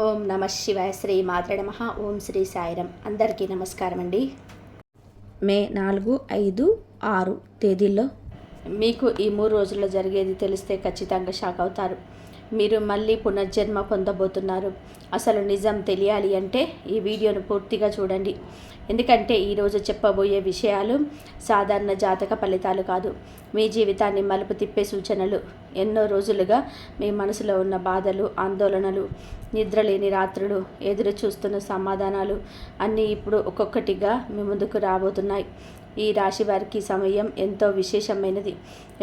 ఓం నమ శివాయ. శ్రీ మాత్రే నమః. ఓం శ్రీ సాయిరం. అందరికీ నమస్కారం అండి. మే 4, 5, 6 తేదీల్లో మీకు ఈ 3 రోజుల్లో జరిగేది తెలిస్తే ఖచ్చితంగా షాక్ అవుతారు. మీరు మళ్ళీ పునర్జన్మ పొందబోతున్నారు. అసలు నిజం తెలియాలి అంటే ఈ వీడియోను పూర్తిగా చూడండి. ఎందుకంటే ఈరోజు చెప్పబోయే విషయాలు సాధారణ జాతక ఫలితాలు కాదు, మీ జీవితాన్ని మలుపు తిప్పే సూచనలు. ఎన్నో రోజులుగా మీ మనసులో ఉన్న బాధలు, ఆందోళనలు, నిద్రలేని రాత్రులు, ఎదురు చూస్తున్న సమాధానాలు అన్నీ ఇప్పుడు ఒక్కొక్కటిగా మీ ముందుకు రాబోతున్నాయి. ఈ రాశి వారికి సమయం ఎంతో విశేషమైనది.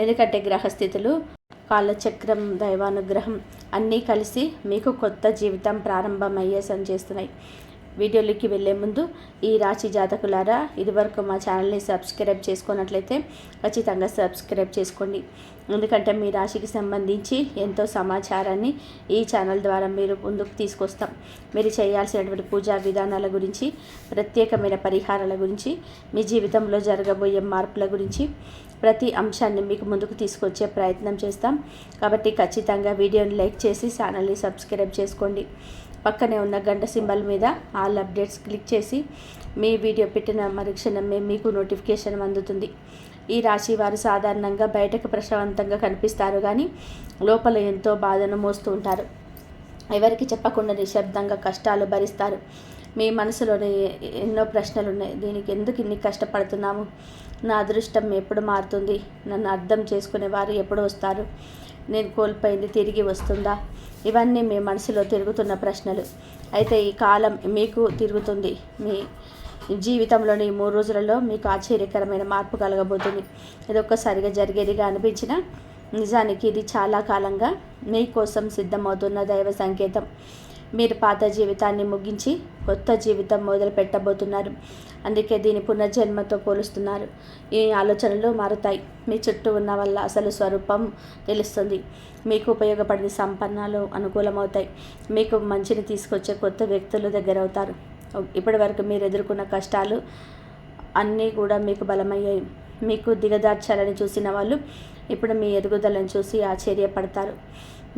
ఎందుకంటే గ్రహస్థితులు, కాలచక్రం, దైవానుగ్రహం అన్నీ కలిసి మీకు కొత్త జీవితం ప్రారంభమయ్యే చేస్తున్నాయి. వీడియోలోకి వెళ్ళే ముందు ఈ రాశి జాతకులారా, ఇదివరకు మా ఛానల్ని సబ్స్క్రైబ్ చేసుకున్నట్లయితే ఖచ్చితంగా సబ్స్క్రైబ్ చేసుకోండి. ఎందుకంటే మీ రాశికి సంబంధించి ఎంతో సమాచారాన్ని ఈ ఛానల్ ద్వారా మీరు ముందుకు తీసుకొస్తాం. మీరు చేయాల్సినటువంటి పూజా విధానాల గురించి, ప్రత్యేకమైన పరిహారాల గురించి, మీ జీవితంలో జరగబోయే మార్పుల గురించి ప్రతి అంశాన్ని మీకు ముందుకు తీసుకొచ్చే ప్రయత్నం చేస్తాం. కాబట్టి ఖచ్చితంగా వీడియోని లైక్ చేసి ఛానల్ని సబ్స్క్రైబ్ చేసుకోండి. పక్కనే ఉన్న గంట సింబల్ మీద ఆల్ అప్డేట్స్ క్లిక్ చేసి మీ వీడియో పెట్టిన మరుక్షణమే మీకు నోటిఫికేషన్ అందుతుంది. ఈ రాశి వారు సాధారణంగా బయటకు ప్రశాంతంగా కనిపిస్తారు, కానీ లోపల ఎంతో బాధను మోస్తూ ఉంటారు. ఎవరికి చెప్పకుండా నిశ్శబ్దంగా కష్టాలు భరిస్తారు. మీ మనసులోనే ఎన్నో ప్రశ్నలు ఉన్నాయి. దీనికి ఎందుకు ఇన్ని కష్టపడుతున్నాము? నా అదృష్టం ఎప్పుడు మారుతుంది? నన్ను అర్థం చేసుకునే వారు ఎప్పుడు వస్తారు? నేను కోల్పోయింది తిరిగి వస్తుందా? ఇవన్నీ మీ మనసులో తిరుగుతున్న ప్రశ్నలు. అయితే ఈ కాలం మీకు తిరుగుతుంది. మీ జీవితంలోని 3 రోజులలో మీకు ఆశ్చర్యకరమైన మార్పు కలగబోతుంది. ఇది ఒక్కసారిగా జరిగేదిగా అనిపించిన నిజానికి ఇది చాలా కాలంగా మీకోసం సిద్ధమవుతున్న దైవ సంకేతం. మీరు పాత జీవితాన్ని ముగించి కొత్త జీవితం మొదలు పెట్టబోతున్నారు. అందుకే దీని పునర్జన్మతో పోలుస్తున్నారు. ఈ ఆలోచనలు మారుతాయి. మీ చుట్టూ ఉన్న వల్ల అసలు స్వరూపం తెలుస్తుంది. మీకు ఉపయోగపడిన సంపన్నాలు అనుకూలమవుతాయి. మీకు మంచిని తీసుకొచ్చే కొత్త వ్యక్తులు దగ్గరవుతారు. ఇప్పటి వరకు మీరు ఎదుర్కొన్న కష్టాలు అన్నీ కూడా మీకు బలమయ్యాయి. మీకు దిగదార్చాలని చూసిన వాళ్ళు ఇప్పుడు మీ ఎదుగుదలను చూసి ఆశ్చర్యపడతారు.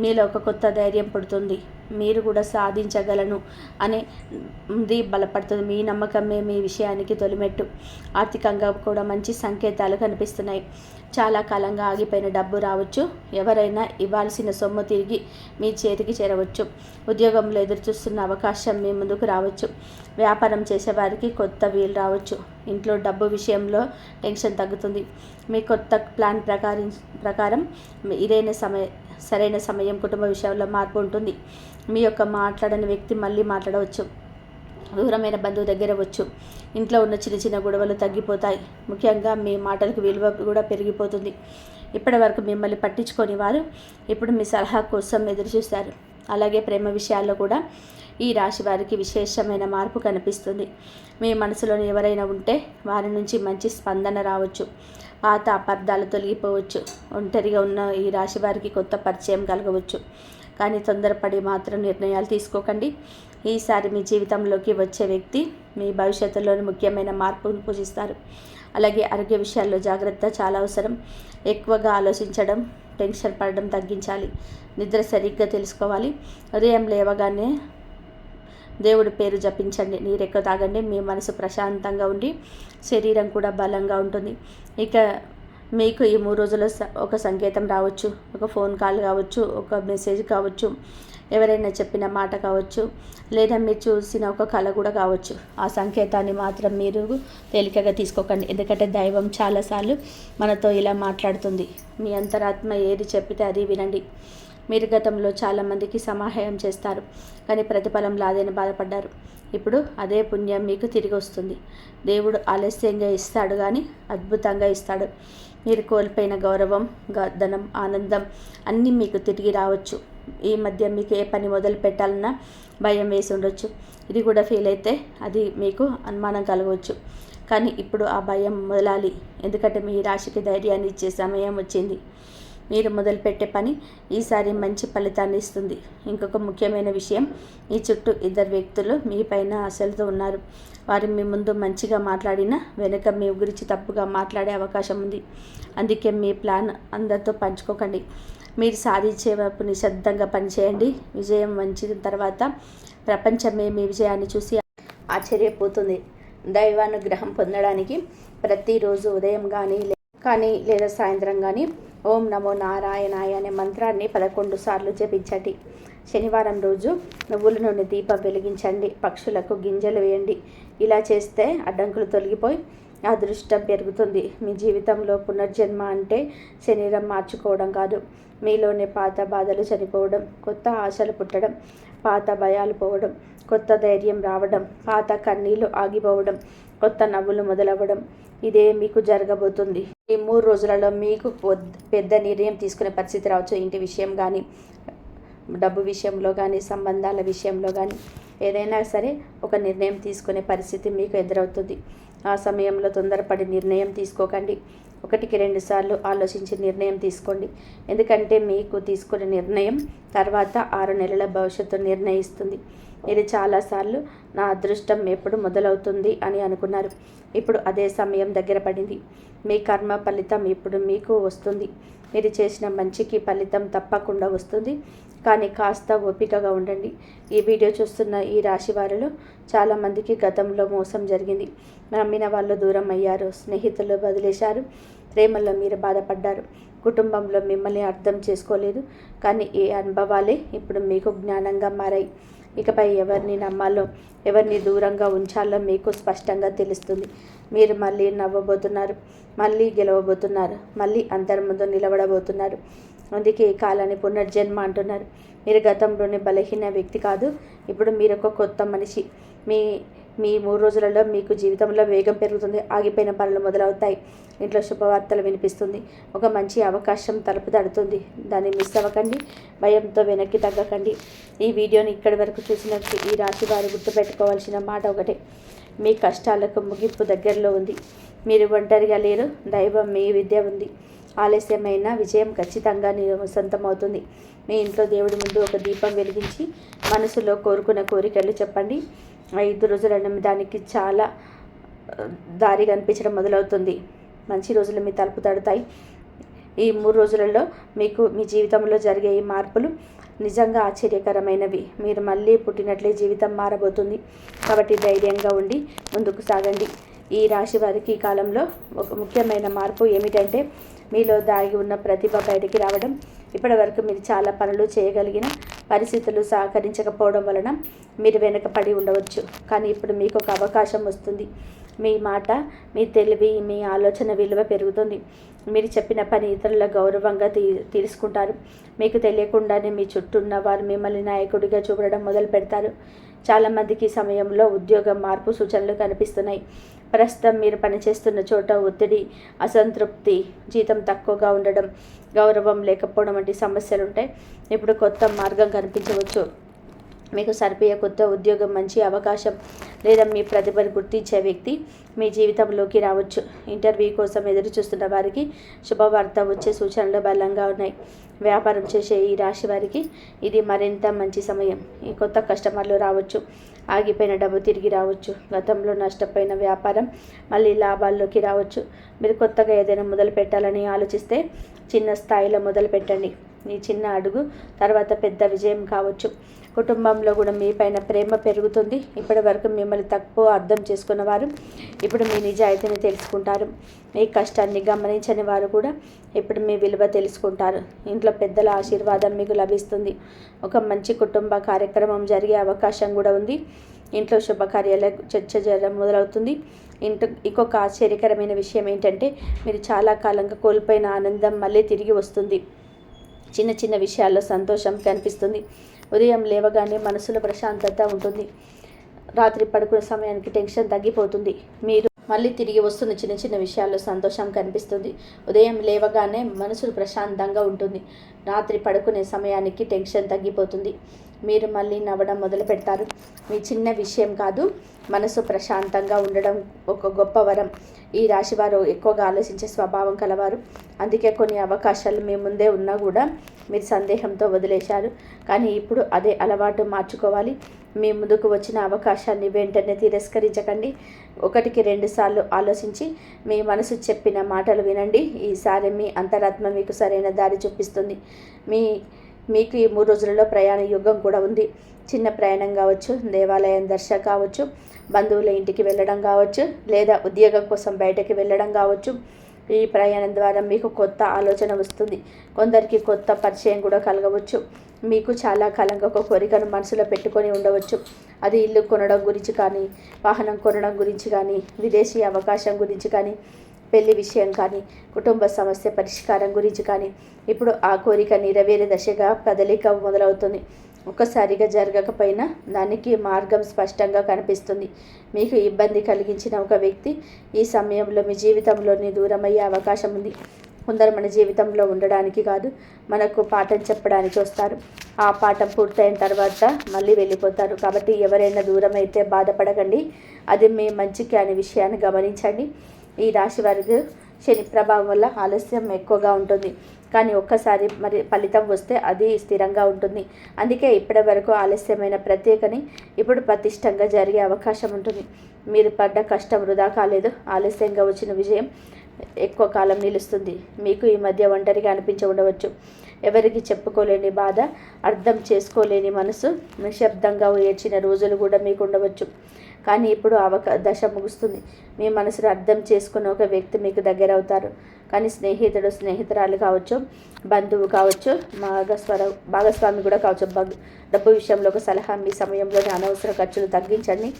మీలో ఒక కొత్త ధైర్యం పుడుతుంది. మీరు కూడా సాధించగలను అనేది బలపడుతుంది. మీ నమ్మకమే మీ విషయానికి తొలిమెట్టు. ఆర్థికంగా కూడా మంచి సంకేతాలు కనిపిస్తున్నాయి. చాలా కాలంగా ఆగిపోయిన డబ్బు రావచ్చు. ఎవరైనా ఇవ్వాల్సిన సొమ్ము తిరిగి మీ చేతికి చేరవచ్చు. ఉద్యోగంలో ఎదురుచూస్తున్న అవకాశం మీ ముందుకు రావచ్చు. వ్యాపారం చేసేవారికి కొత్త వీలు రావచ్చు. ఇంట్లో డబ్బు విషయంలో టెన్షన్ తగ్గుతుంది. మీ కొత్త ప్లాన్ ప్రకారం సరైన సమయం కుటుంబ విషయంలో మార్పు ఉంటుంది. మీ యొక్క మాట్లాడని వ్యక్తి మళ్ళీ మాట్లాడవచ్చు. దూరమైన బంధువు దగ్గర వచ్చు. ఇంట్లో ఉన్న చిన్న చిన్న గొడవలు తగ్గిపోతాయి. ముఖ్యంగా మీ మాటలకు విలువ కూడా పెరిగిపోతుంది. ఇప్పటి వరకు మిమ్మల్ని పట్టించుకొని వారు ఇప్పుడు మీ సలహా కోసం ఎదురుచూస్తారు. అలాగే ప్రేమ విషయాల్లో కూడా ఈ రాశి వారికి విశేషమైన మార్పు కనిపిస్తుంది. మీ మనసులోని ఎవరైనా ఉంటే వారి నుంచి మంచి స్పందన రావచ్చు. పాత అపార్థాలు తొలగిపోవచ్చు. ఒంటరిగా ఉన్న ఈ రాశి వారికి కొత్త పరిచయం కలగవచ్చు. కానీ తొందరపడి మాత్రం నిర్ణయాలు తీసుకోకండి. ఈసారి మీ జీవితంలోకి వచ్చే వ్యక్తి మీ భవిష్యత్తులోని ముఖ్యమైన మార్పును పూజిస్తారు. అలాగే ఆరోగ్య విషయాల్లో జాగ్రత్త చాలా అవసరం. ఎక్కువగా ఆలోచించడం, టెన్షన్ పడడం తగ్గించాలి. నిద్ర సరిగ్గా తెలుసుకోవాలి. ఉదయం లేవగానే దేవుడి పేరు జపించండి. నీరెక్కువ తాగండి. మీ మనసు ప్రశాంతంగా ఉండి శరీరం కూడా బలంగా ఉంటుంది. ఇక మీకు ఈ 3 రోజుల్లో ఒక సంకేతం రావచ్చు. ఒక ఫోన్ కాల్ కావచ్చు, ఒక మెసేజ్ కావచ్చు, ఎవరైనా చెప్పిన మాట కావచ్చు, లేదా మీరు చూసిన ఒక కళ కూడా కావచ్చు. ఆ సంకేతాన్ని మాత్రం మీరు తేలికగా తీసుకోకండి. ఎందుకంటే దైవం చాలాసార్లు మనతో ఇలా మాట్లాడుతుంది. మీ అంతరాత్మ ఏది చెప్పితే అది వినండి. మీరు గతంలో చాలామందికి సహాయం చేస్తారు, కానీ ప్రతిఫలం రాదని బాధపడ్డారు. ఇప్పుడు అదే పుణ్యం మీకు తిరిగి వస్తుంది. దేవుడు ఆలస్యంగా ఇస్తాడు, కానీ అద్భుతంగా ఇస్తాడు. మీరు కోల్పోయిన గౌరవం, ధనం, ఆనందం అన్నీ మీకు తిరిగి రావచ్చు. ఈ మధ్య మీకు ఏ పని మొదలు పెట్టాలన్నా భయం వేసి ఉండొచ్చు. ఇది కూడా ఫెయిల్ అయితే అది మీకు అనుమానం కలగవచ్చు. కానీ ఇప్పుడు ఆ భయం మొదలాలి. ఎందుకంటే మీ రాశికి ధైర్యాన్ని ఇచ్చే సమయం వచ్చింది. మీరు మొదలుపెట్టే పని ఈసారి మంచి ఫలితాన్ని ఇస్తుంది. ఇంకొక ముఖ్యమైన విషయం, ఈ చుట్టూ 2 వ్యక్తులు మీ పైన ఆశలతో ఉన్నారు. వారు మీ ముందు మంచిగా మాట్లాడినా వెనుక మీ గురించి తప్పుగా మాట్లాడే అవకాశం ఉంది. అందుకే మీ ప్లాన్ అందరితో పంచుకోకండి. మీరు సాధించే వైపు నిశ్శబ్దంగా పనిచేయండి. విజయం వచ్చిన తర్వాత ప్రపంచమే మీ విజయాన్ని చూసి ఆశ్చర్యపోతుంది. దైవానుగ్రహం పొందడానికి ప్రతిరోజు ఉదయం కానీ లేదా సాయంత్రం కానీ ఓం నమో నారాయణాయ అనే మంత్రాన్ని 11 సార్లు జపించండి. శనివారం రోజు నువ్వుల నూనె దీపం వెలిగించండి. పక్షులకు గింజలు వేయండి. ఇలా చేస్తే అడ్డంకులు తొలగిపోయి అదృష్టం పెరుగుతుంది. మీ జీవితంలో పునర్జన్మ అంటే శరీరం మార్చుకోవడం కాదు, మీలోనే పాత బాధలు చనిపోవడం, కొత్త ఆశలు పుట్టడం, పాత భయాలు పోవడం, కొత్త ధైర్యం రావడం, పాత కన్నీళ్లు ఆగిపోవడం, కొత్త నవ్వులు మొదలవ్వడం. ఇదే మీకు జరగబోతుంది. ఈ 3 రోజులలో మీకు పెద్ద నిర్ణయం తీసుకునే పరిస్థితి రావచ్చు. ఇంటి విషయం కానీ, డబ్బు విషయంలో కానీ, సంబంధాల విషయంలో కానీ, ఏదైనా సరే ఒక నిర్ణయం తీసుకునే పరిస్థితి మీకు ఎదురవుతుంది. ఆ సమయంలో తొందరపడి నిర్ణయం తీసుకోకండి. 1కి 2 సార్లు ఆలోచించి నిర్ణయం తీసుకోండి. ఎందుకంటే మీకు తీసుకునే నిర్ణయం తర్వాత 6 నెలల భవిష్యత్తు నిర్ణయిస్తుంది. మీరు చాలాసార్లు నా అదృష్టం ఎప్పుడు మొదలవుతుంది అని అనుకున్నారు. ఇప్పుడు అదే సమయం దగ్గర పడింది. మీ కర్మ ఫలితం ఇప్పుడు మీకు వస్తుంది. మీరు చేసిన మంచికి ఫలితం తప్పకుండా వస్తుంది. కానీ కాస్త ఓపికగా ఉండండి. ఈ వీడియో చూస్తున్న ఈ రాశి వారిలో చాలామందికి గతంలో మోసం జరిగింది. నమ్మిన వాళ్ళు దూరం అయ్యారు, స్నేహితులు వదిలేశారు, ప్రేమలో మీరు బాధపడ్డారు, కుటుంబంలో మిమ్మల్ని అర్థం చేసుకోలేదు. కానీ ఈ అనుభవాలే ఇప్పుడు మీకు జ్ఞానంగా మారాయి. ఇకపై ఎవరిని నమ్మాలో, ఎవరిని దూరంగా ఉంచాలో మీకు స్పష్టంగా తెలుస్తుంది. మీరు మళ్ళీ నవ్వబోతున్నారు, మళ్ళీ గెలవబోతున్నారు, మళ్ళీ అందరి ముందు నిలబడబోతున్నారు. అందుకే ఈ కాలాన్ని పునర్జన్మ అంటున్నారు. మీరు గతంలోని బలహీన వ్యక్తి కాదు, ఇప్పుడు మీరు ఒక కొత్త మనిషి. మీ 3 రోజులలో మీకు జీవితంలో వేగం పెరుగుతుంది. ఆగిపోయిన పనులు మొదలవుతాయి. ఇంట్లో శుభవార్తలు వినిపిస్తుంది. ఒక మంచి అవకాశం తలుపు తడుతుంది. దాన్ని మిస్ అవ్వకండి. భయంతో వెనక్కి తగ్గకండి. ఈ వీడియోని ఇక్కడి వరకు చూసినట్టు ఈ రాశి వారు గుర్తుపెట్టుకోవాల్సిన మాట ఒకటే: మీ కష్టాలకు ముగింపు దగ్గరలో ఉంది. మీరు ఒంటరిగా లేరు. దైవం మీ విద్య ఉంది. ఆలస్యమైన విజయం ఖచ్చితంగా సొంతమవుతుంది. మీ ఇంట్లో దేవుడి ముందు ఒక దీపం వెలిగించి మనసులో కోరుకున్న కోరికలు చెప్పండి. 5 రోజుల దానికి చాలా దారి కనిపించడం మొదలవుతుంది. మంచి రోజులు మీ తలుపు తడతాయి. ఈ 3 రోజులలో మీకు మీ జీవితంలో జరిగే ఈ మార్పులు నిజంగా ఆశ్చర్యకరమైనవి. మీరు మళ్ళీ పుట్టినట్లే జీవితం మారబోతుంది. కాబట్టి ధైర్యంగా ఉండి ముందుకు సాగండి. ఈ రాశి వారికి ఈ కాలంలో ఒక ముఖ్యమైన మార్పు ఏమిటంటే మీలో దాగి ఉన్న ప్రతిభ బయటికి రావడం. ఇప్పటి వరకు మీరు చాలా పనులు చేయగలిగిన పరిస్థితులు సహకరించకపోవడం వలన మీరు వెనకపడి ఉండవచ్చు. కానీ ఇప్పుడు మీకు ఒక అవకాశం వస్తుంది. మీ మాట, మీ తెలివి, మీ ఆలోచన విలువ పెరుగుతుంది. మీరు చెప్పిన పని ఇతరుల గౌరవంగా తీసుకుంటారు. మీకు తెలియకుండానే మీ చుట్టూ ఉన్న వారు మిమ్మల్ని నాయకుడిగా చూడడం మొదలు పెడతారు. చాలామందికి ఈ సమయంలో ఉద్యోగం మార్పు సూచనలు కనిపిస్తున్నాయి. ప్రస్తుతం మీరు పనిచేస్తున్న చోట ఒత్తిడి, అసంతృప్తి, జీతం తక్కువగా ఉండడం, గౌరవం లేకపోవడం వంటి సమస్యలు ఉంటాయి. ఇప్పుడు కొత్త మార్గం కనిపించవచ్చు. మీకు సరిపోయే కొత్త ఉద్యోగం, మంచి అవకాశం లేదా మీ ప్రతిభను గుర్తించే వ్యక్తి మీ జీవితంలోకి రావచ్చు. ఇంటర్వ్యూ కోసం ఎదురు చూస్తున్న వారికి శుభవార్త వచ్చే సూచనలు బలంగా ఉన్నాయి. వ్యాపారం చేసే ఈ రాశి వారికి ఇది మరింత మంచి సమయం. ఈ కొత్త కస్టమర్లు రావచ్చు. ఆగిపోయిన డబ్బు తిరిగి రావచ్చు. గతంలో నష్టపోయిన వ్యాపారం మళ్ళీ లాభాల్లోకి రావచ్చు. మీరు కొత్తగా ఏదైనా మొదలు పెట్టాలని ఆలోచిస్తే చిన్న స్థాయిలో మొదలు పెట్టండి. ఈ చిన్న అడుగు తర్వాత పెద్ద విజయం కావచ్చు. కుటుంబంలో కూడా మీ పైన ప్రేమ పెరుగుతుంది. ఇప్పటి వరకు మిమ్మల్ని తక్కువ అర్థం చేసుకున్న వారు ఇప్పుడు మీ నిజాయితీని తెలుసుకుంటారు. మీ కష్టాన్ని గమనించని వారు కూడా ఇప్పుడు మీ విలువ తెలుసుకుంటారు. ఇంట్లో పెద్దల ఆశీర్వాదం మీకు లభిస్తుంది. ఒక మంచి కుటుంబ కార్యక్రమం జరిగే అవకాశం కూడా ఉంది. ఇంట్లో శుభకార్యాల చర్చ జరగడం మొదలవుతుంది. ఇంకొక ఆశ్చర్యకరమైన విషయం ఏంటంటే మీరు చాలా కాలంగా కోల్పోయిన ఆనందం మళ్ళీ తిరిగి వస్తుంది. చిన్న చిన్న విషయాల్లో సంతోషం కనిపిస్తుంది. ఉదయం లేవగానే మనసులో ప్రశాంతత ఉంటుంది. రాత్రి పడుకునే సమయానికి టెన్షన్ తగ్గిపోతుంది. మీరు మళ్ళీ తిరిగి వస్తున్న చిన్న చిన్న విషయాల్లో సంతోషం కనిపిస్తుంది. ఉదయం లేవగానే మనసు ప్రశాంతంగా ఉంటుంది. రాత్రి పడుకునే సమయానికి టెన్షన్ తగ్గిపోతుంది. మీరు మళ్ళీ నవ్వడం మొదలు పెడతారు. మీ చిన్న విషయం కాదు, మనసు ప్రశాంతంగా ఉండడం ఒక గొప్ప వరం. ఈ రాశివారు ఎక్కువగా ఆలోచించే స్వభావం కలవారు. అందుకే కొన్ని అవకాశాలు మీ ముందే ఉన్నా కూడా మీరు సందేహంతో వదిలేశారు. కానీ ఇప్పుడు అదే అలవాటు మార్చుకోవాలి. మీ ముందుకు వచ్చిన అవకాశాన్ని వెంటనే తిరస్కరించకండి. 1-2 సార్లు ఆలోచించి మీ మనసు చెప్పిన మాటలు వినండి. ఈసారి మీ అంతరాత్మ మీకు సరైన దారి చూపిస్తుంది. మీకు ఈ 3 రోజులలో ప్రయాణ యుగం కూడా ఉంది. చిన్న ప్రయాణం కావచ్చు, దేవాలయం దర్శనం కావచ్చు, బంధువుల ఇంటికి వెళ్ళడం కావచ్చు, లేదా ఉద్యోగం కోసం బయటకి వెళ్ళడం కావచ్చు. ఈ ప్రయాణం ద్వారా మీకు కొత్త ఆలోచన వస్తుంది. కొందరికి కొత్త పరిచయం కూడా కలగవచ్చు. మీకు చాలా కాలంగా ఒక కోరికను మనసులో పెట్టుకొని ఉండవచ్చు. అది ఇల్లు కొనడం గురించి కానీ, వాహనం కొనడం గురించి కానీ, విదేశీ అవకాశం గురించి కానీ, పెళ్లి విషయం కానీ, కుటుంబ సమస్య పరిష్కారం గురించి కానీ. ఇప్పుడు ఆ కోరిక నెరవేరే దశగా కదలిక మొదలవుతుంది. ఒక్కసారిగా జరగకపోయినా దానికి మార్గం స్పష్టంగా కనిపిస్తుంది. మీకు ఇబ్బంది కలిగించిన ఒక వ్యక్తి ఈ సమయంలో మీ జీవితంలోని దూరమయ్యే అవకాశం ఉంది. కొందరు మన జీవితంలో ఉండడానికి కాదు, మనకు పాఠం చెప్పడానికి వస్తారు. ఆ పాఠం పూర్తయిన తర్వాత మళ్ళీ వెళ్ళిపోతారు. కాబట్టి ఎవరైనా దూరం అయితే బాధపడకండి. అది మీ మంచికి అనే విషయాన్ని గమనించండి. ఈ రాశి వారికి శని ప్రభావం వల్ల ఆలస్యం ఎక్కువగా ఉంటుంది, కానీ ఒక్కసారి మరి ఫలితం వస్తే అది స్థిరంగా ఉంటుంది. అందుకే ఇప్పటి వరకు ఆలస్యమైన ప్రత్యేకని ఇప్పుడు పటిష్టంగా జరిగే అవకాశం ఉంటుంది. మీరు పడ్డ కష్టం వృధా కాలేదు. ఆలస్యంగా వచ్చిన విజయం ఎక్కువ కాలం నిలుస్తుంది. మీకు ఈ మధ్య ఒంటరిగా అనిపించి ఉండవచ్చు. ఎవరికి చెప్పుకోలేని బాధ, అర్థం చేసుకోలేని మనసు, నిశ్శబ్దంగా ఏడ్చిన రోజులు కూడా మీకు ఉండవచ్చు. కానీ ఇప్పుడు దశ ముగుస్తుంది. మీ మనసును అర్థం చేసుకున్న ఒక వ్యక్తి మీకు దగ్గర అవుతారు. కానీ స్నేహితురాలు కావచ్చు, బంధువు కావచ్చు, భాగస్వామి కూడా కావచ్చు. డబ్బు విషయంలో ఒక సలహా: మీ సమయంలోని అనవసర ఖర్చులు తగ్గించండి.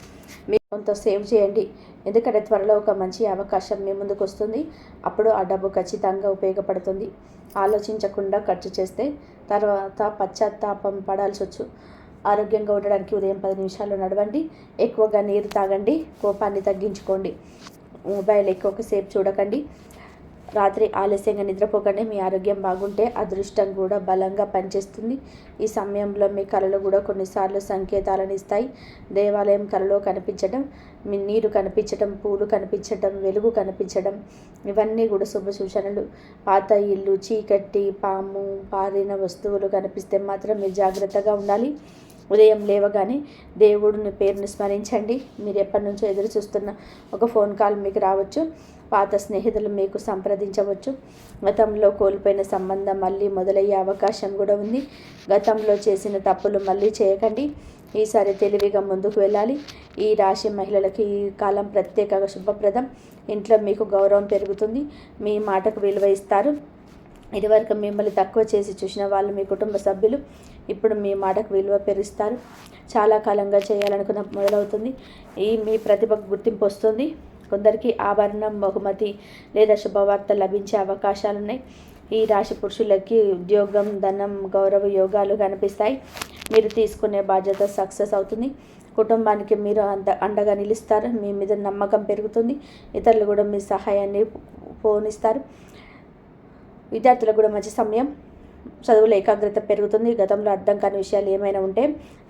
మీరు కొంత సేవ్ చేయండి. ఎందుకంటే త్వరలో ఒక మంచి అవకాశం మీ ముందుకు వస్తుంది. అప్పుడు ఆ డబ్బు ఖచ్చితంగా ఉపయోగపడుతుంది. ఆలోచించకుండా ఖర్చు చేస్తే తర్వాత పశ్చాత్తాపం పడాల్సి వచ్చు. ఆరోగ్యంగా ఉండడానికి ఉదయం 10 నిమిషాలు నడవండి. ఎక్కువగా నీరు తాగండి. కోపాన్ని తగ్గించుకోండి. మొబైల్ ఎక్కువసేపు చూడకండి. రాత్రి ఆలస్యంగా నిద్రపోకండి. మీ ఆరోగ్యం బాగుంటే అదృష్టం కూడా బలంగా పనిచేస్తుంది. ఈ సమయంలో మీ కళలు కూడా కొన్నిసార్లు సంకేతాలను ఇస్తాయి. దేవాలయం కళలో కనిపించడం, మీ నీరు కనిపించడం, పూలు కనిపించడం, వెలుగు కనిపించడం, ఇవన్నీ కూడా శుభ సూచనలు. పాత ఇల్లు, చీకటి, పాము, పారిన వస్తువులు కనిపిస్తే మాత్రం మీరు జాగ్రత్తగా ఉండాలి. ఉదయం లేవగానే దేవుడిని పేరుని స్మరించండి. మీరు ఎప్పటి నుంచో ఎదురు చూస్తున్న ఒక ఫోన్ కాల్ మీకు రావచ్చు. పాత స్నేహితులు మీకు సంప్రదించవచ్చు. గతంలో కోల్పోయిన సంబంధం మళ్ళీ మొదలయ్యే అవకాశం కూడా ఉంది. గతంలో చేసిన తప్పులు మళ్ళీ చేయకండి. ఈసారి తెలివిగా ముందుకు వెళ్ళాలి. ఈ రాశి మహిళలకి ఈ కాలం ప్రత్యేకంగా శుభప్రదం. ఇంట్లో మీకు గౌరవం పెరుగుతుంది. మీ మాటకు విలువ ఇస్తారు. ఇదివరకు మిమ్మల్ని తక్కువ చేసి చూసిన వాళ్ళు మీ కుటుంబ సభ్యులు ఇప్పుడు మీ మాటకు విలువ పెరుస్తారు. చాలా కాలంగా చేయాలనుకున్న మొదలవుతుంది. మీ ప్రతిభకు గుర్తింపు వస్తుంది. కొందరికి ఆభరణం, బహుమతి లేదా శుభవార్త లభించే అవకాశాలున్నాయి. ఈ రాశి పురుషులకి ఉద్యోగం, ధనం, గౌరవ యోగాలు కనిపిస్తాయి. మీరు తీసుకునే బాధ్యత సక్సెస్ అవుతుంది. కుటుంబానికి మీరు అండగా నిలుస్తారు. మీ మీద నమ్మకం పెరుగుతుంది. ఇతరులు కూడా మీ సహాయాన్ని పోనిస్తారు. విద్యార్థులకు కూడా మంచి సమయం. చదువులో ఏకాగ్రత పెరుగుతుంది. గతంలో అర్థం కాని విషయాలు ఏమైనా ఉంటే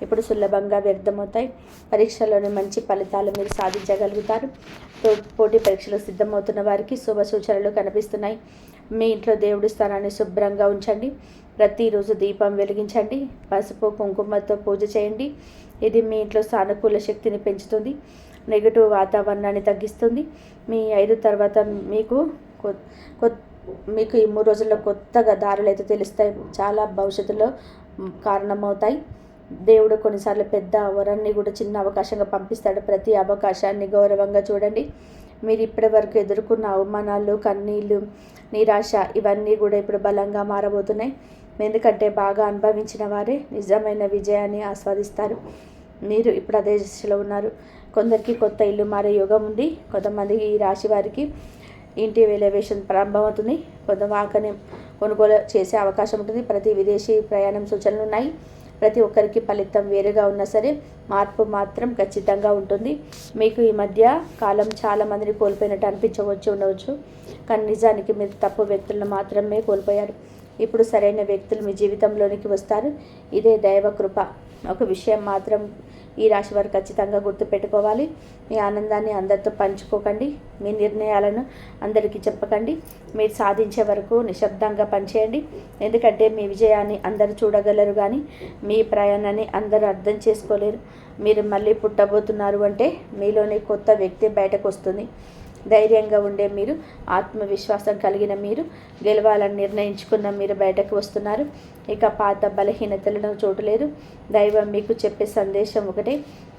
ఇప్పుడు సులభంగా వ్యర్థమవుతాయి. పరీక్షల్లోని మంచి ఫలితాలు మీరు సాధించగలుగుతారు. పోటీ పరీక్షలకు సిద్ధమవుతున్న వారికి శుభ సూచనలు కనిపిస్తున్నాయి. మీ ఇంట్లో దేవుడి స్థానాన్ని శుభ్రంగా ఉంచండి. ప్రతిరోజు దీపం వెలిగించండి. పసుపు కుంకుమతో పూజ చేయండి. ఇది మీ ఇంట్లో సానుకూల శక్తిని పెంచుతుంది. నెగిటివ్ వాతావరణాన్ని తగ్గిస్తుంది. మీ 5 తర్వాత మీకు ఈ 3 రోజుల్లో కొత్తగా దారులు అయితే తెలుస్తాయి. చాలా భవిష్యత్తులో కారణమవుతాయి. దేవుడు కొన్నిసార్లు పెద్ద వరాన్ని కూడా చిన్న అవకాశంగా పంపిస్తాడు. ప్రతి అవకాశాన్ని గౌరవంగా చూడండి. మీరు ఇప్పటి వరకు ఎదుర్కొన్న అవమానాలు, కన్నీళ్ళు, నిరాశ ఇవన్నీ కూడా ఇప్పుడు బలంగా మారబోతున్నాయి. ఎందుకంటే బాగా అనుభవించిన వారే నిజమైన విజయాన్ని ఆస్వాదిస్తారు. మీరు ఇప్పుడు అదే దశలో ఉన్నారు. కొందరికి కొత్త ఇల్లు మారే యోగం ఉంది. కొంతమందికి ఈ రాశి వారికి ఇంటి ఎలివేషన్ ప్రారంభమవుతుంది. కొంత వాహనం కొనుగోలు చేసే అవకాశం ఉంటుంది. ప్రతి విదేశీ ప్రయాణం సూచనలు ఉన్నాయి. ప్రతి ఒక్కరికి ఫలితం వేరుగా ఉన్నా సరే మార్పు మాత్రం ఖచ్చితంగా ఉంటుంది. మీకు ఈ మధ్య కాలం చాలామందిని కోల్పోయినట్టు ఉండవచ్చు. కానీ నిజానికి మీరు తప్పు వ్యక్తులను మాత్రమే కోల్పోయారు. ఇప్పుడు సరైన వ్యక్తులు మీ జీవితంలోనికి వస్తారు. ఇదే దైవ కృప. ఒక విషయం మాత్రం ఈ రాశి వారు ఖచ్చితంగా గుర్తుపెట్టుకోవాలి. మీ ఆనందాన్ని అందరితో పంచుకోకండి. మీ నిర్ణయాలను అందరికీ చెప్పకండి. మీరు సాధించే వరకు నిశ్శబ్దంగా పనిచేయండి. ఎందుకంటే మీ విజయాన్ని అందరూ చూడగలరు, కానీ మీ ప్రయాణాన్ని అందరూ అర్థం చేసుకోలేరు. మీరు మళ్ళీ పుట్టబోతున్నారు అంటే మీలోని కొత్త వ్యక్తి బయటకు వస్తుంది. ధైర్యంగా ఉండే మీరు, ఆత్మవిశ్వాసం కలిగిన మీరు, గెలవాలని నిర్ణయించుకున్న మీరు బయటకు వస్తున్నారు. ఇక పాత బలహీనతలను చోటు లేదు. దైవం మీకు చెప్పే సందేశం ఒకటే.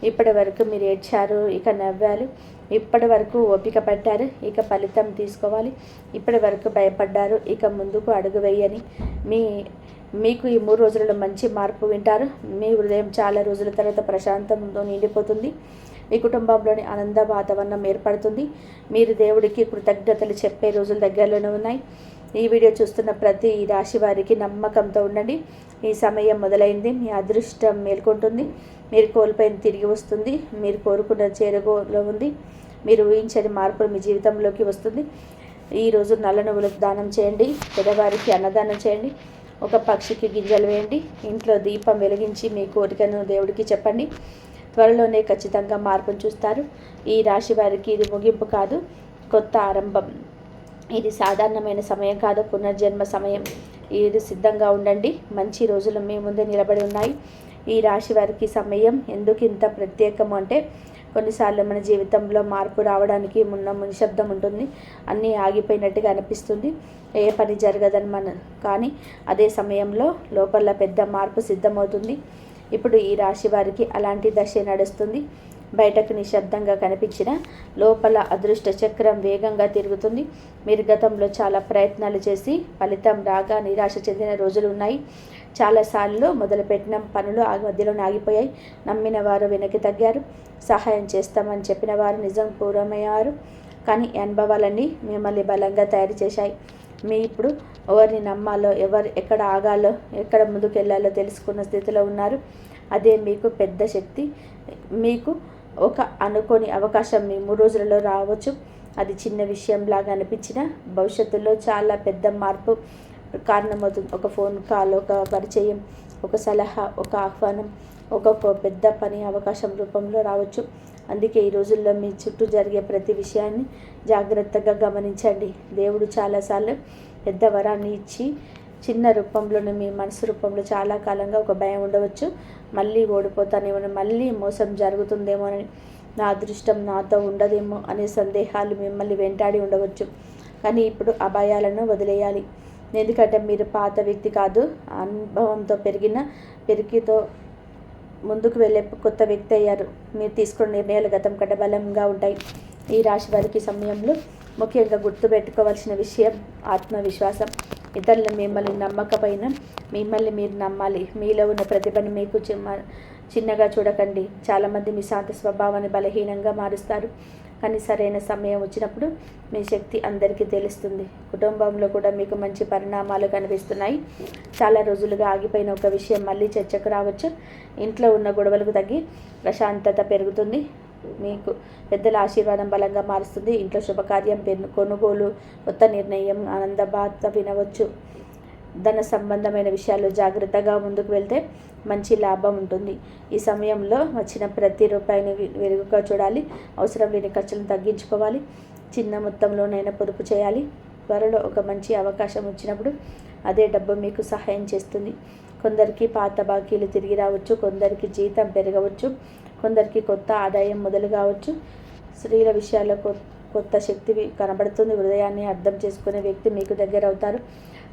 ఇప్పటి వరకు మీరు ఏడ్చారు, ఇక నవ్వారు. ఇప్పటి వరకు ఓపిక పట్టారు, ఇక ఫలితం తీసుకోవాలి. ఇప్పటి వరకు భయపడ్డారు, ఇక ముందుకు అడుగు వేయని. మీకు ఈ 3 రోజులలో మంచి మార్పు వింటారు. మీ హృదయం చాలా రోజుల తర్వాత ప్రశాంతంతో నిండిపోతుంది. మీ కుటుంబంలోని ఆనంద వాతావరణం ఏర్పడుతుంది. మీరు దేవుడికి కృతజ్ఞతలు చెప్పే రోజులు దగ్గరలోనే ఉన్నాయి. ఈ వీడియో చూస్తున్న ప్రతి రాశి వారికి నమ్మకంతో ఉండండి. ఈ సమయం మొదలైంది. మీ అదృష్టం మేల్కొంటుంది. మీరు కోల్పోయింది తిరిగి వస్తుంది. మీరు కోరుకున్న చేరువలో ఉంది. మీరు ఊహించని మార్పులు మీ జీవితంలోకి వస్తుంది. ఈరోజు నల్ల నువ్వులకు దానం చేయండి. పేదవారికి అన్నదానం చేయండి. ఒక పక్షికి గింజలు వేయండి. ఇంట్లో దీపం వెలిగించి మీ కోరికను దేవుడికి చెప్పండి. త్వరలోనే ఖచ్చితంగా మార్పును చూస్తారు. ఈ రాశి వారికి ఇది ముగింపు కాదు, కొత్త ఆరంభం. ఇది సాధారణమైన సమయం కాదు, పునర్జన్మ సమయం. ఇది సిద్ధంగా ఉండండి. మంచి రోజులు మీ ముందే నిలబడి ఉన్నాయి. ఈ రాశి వారికి సమయం ఎందుకు ఇంత ప్రత్యేకము అంటే, కొన్నిసార్లు మన జీవితంలో మార్పు రావడానికి నిశ్శబ్దం ఉంటుంది. అన్నీ ఆగిపోయినట్టుగా అనిపిస్తుంది. ఏ పని జరగదని కానీ అదే సమయంలో లోపల పెద్ద మార్పు సిద్ధమవుతుంది. ఇప్పుడు ఈ రాశి వారికి అలాంటి దశ నడుస్తుంది. బయటకు నిశ్శబ్దంగా కనిపించిన లోపల అదృష్ట చక్రం వేగంగా తిరుగుతుంది. మీరు గతంలో చాలా ప్రయత్నాలు చేసి ఫలితం రాగా నిరాశ చెందిన రోజులు ఉన్నాయి. చాలాసార్లు మొదలుపెట్టిన పనులు మధ్యలోనే ఆగిపోయాయి. నమ్మిన వారు వెనక్కి తగ్గారు. సహాయం చేస్తామని చెప్పిన వారు నిజం పూర్వమయ్యారు. కానీ ఈ అనుభవాలన్నీ మిమ్మల్ని బలంగా తయారు చేశాయి. మీ ఇప్పుడు ఎవరిని నమ్మాలో, ఎక్కడ ఆగాలో, ఎక్కడ ముందుకు వెళ్ళాలో తెలుసుకున్న స్థితిలో ఉన్నారు. అదే మీకు పెద్ద శక్తి. మీకు ఒక అనుకోని అవకాశం మీ 3 రోజులలో రావచ్చు. అది చిన్న విషయంలాగా అనిపించిన భవిష్యత్తులో చాలా పెద్ద మార్పు కారణమవుతుంది. ఒక ఫోన్ కాల్, ఒక పరిచయం, ఒక సలహా, ఒక ఆహ్వానం, ఒక పెద్ద పని అవకాశం రూపంలో రావచ్చు. అందుకే ఈ రోజుల్లో మీ చుట్టూ జరిగే ప్రతి విషయాన్ని జాగ్రత్తగా గమనించండి. దేవుడు చాలాసార్లు పెద్ద వరాన్ని ఇచ్చి చిన్న రూపంలోనే మీ మనసు రూపంలో చాలా కాలంగా ఒక భయం ఉండవచ్చు. మళ్ళీ ఓడిపోతానేమో, మళ్ళీ మోసం జరుగుతుందేమోనని, నా అదృష్టం నాతో ఉండదేమో అనే సందేహాలు మిమ్మల్ని వెంటాడి ఉండవచ్చు. కానీ ఇప్పుడు ఆ భయాలను వదిలేయాలి. ఎందుకంటే మీరు పాత వ్యక్తి కాదు, అనుభవంతో పెరిగితో ముందుకు వెళ్ళే కొత్త వ్యక్తి అయ్యారు. మీరు తీసుకున్న నిర్ణయాలు గతం కంటే బలంగా ఉంటాయి. ఈ రాశి వారికి సమయంలో ముఖ్యంగా గుర్తుపెట్టుకోవాల్సిన విషయం ఆత్మవిశ్వాసం. ఇతరులు మిమ్మల్ని నమ్మకపోయినా మిమ్మల్ని మీరు నమ్మాలి. మీలో ఉన్న ప్రతిభను మీకు చిన్నగా చూడకండి. చాలామంది మీ శాంత స్వభావాన్ని బలహీనంగా మారుస్తారు. కానీ సరైన సమయం వచ్చినప్పుడు మీ శక్తి అందరికీ తెలుస్తుంది. కుటుంబంలో కూడా మీకు మంచి పరిణామాలు కనిపిస్తున్నాయి. చాలా రోజులుగా ఆగిపోయిన ఒక విషయం మళ్ళీ చర్చకు రావచ్చు. ఇంట్లో ఉన్న గొడవలకు తగ్గి ప్రశాంతత పెరుగుతుంది. మీకు పెద్దల ఆశీర్వాదం బలంగా మారుస్తుంది. ఇంట్లో శుభకార్యం, కొనుగోలు, కొత్త నిర్ణయం, ఆనంద వార్త వినవచ్చు. ధన సంబంధమైన విషయాల్లో జాగ్రత్తగా ముందుకు వెళ్తే మంచి లాభం ఉంటుంది. ఈ సమయంలో వచ్చిన ప్రతి రూపాయిని వెలుగుగా చూడాలి. అవసరం లేని ఖర్చులను తగ్గించుకోవాలి. చిన్న మొత్తంలోనైనా పొదుపు చేయాలి. త్వరలో ఒక మంచి అవకాశం వచ్చినప్పుడు అదే డబ్బు మీకు సహాయం చేస్తుంది. కొందరికి పాత బాకీలు తిరిగి రావచ్చు. కొందరికి జీతం పెరగవచ్చు. కొందరికి కొత్త ఆదాయం మొదలు కావచ్చు. స్త్రీల విషయాల్లో కొత్త శక్తి కనబడుతుంది. హృదయాన్ని అర్థం చేసుకునే వ్యక్తి మీకు దగ్గర అవుతారు.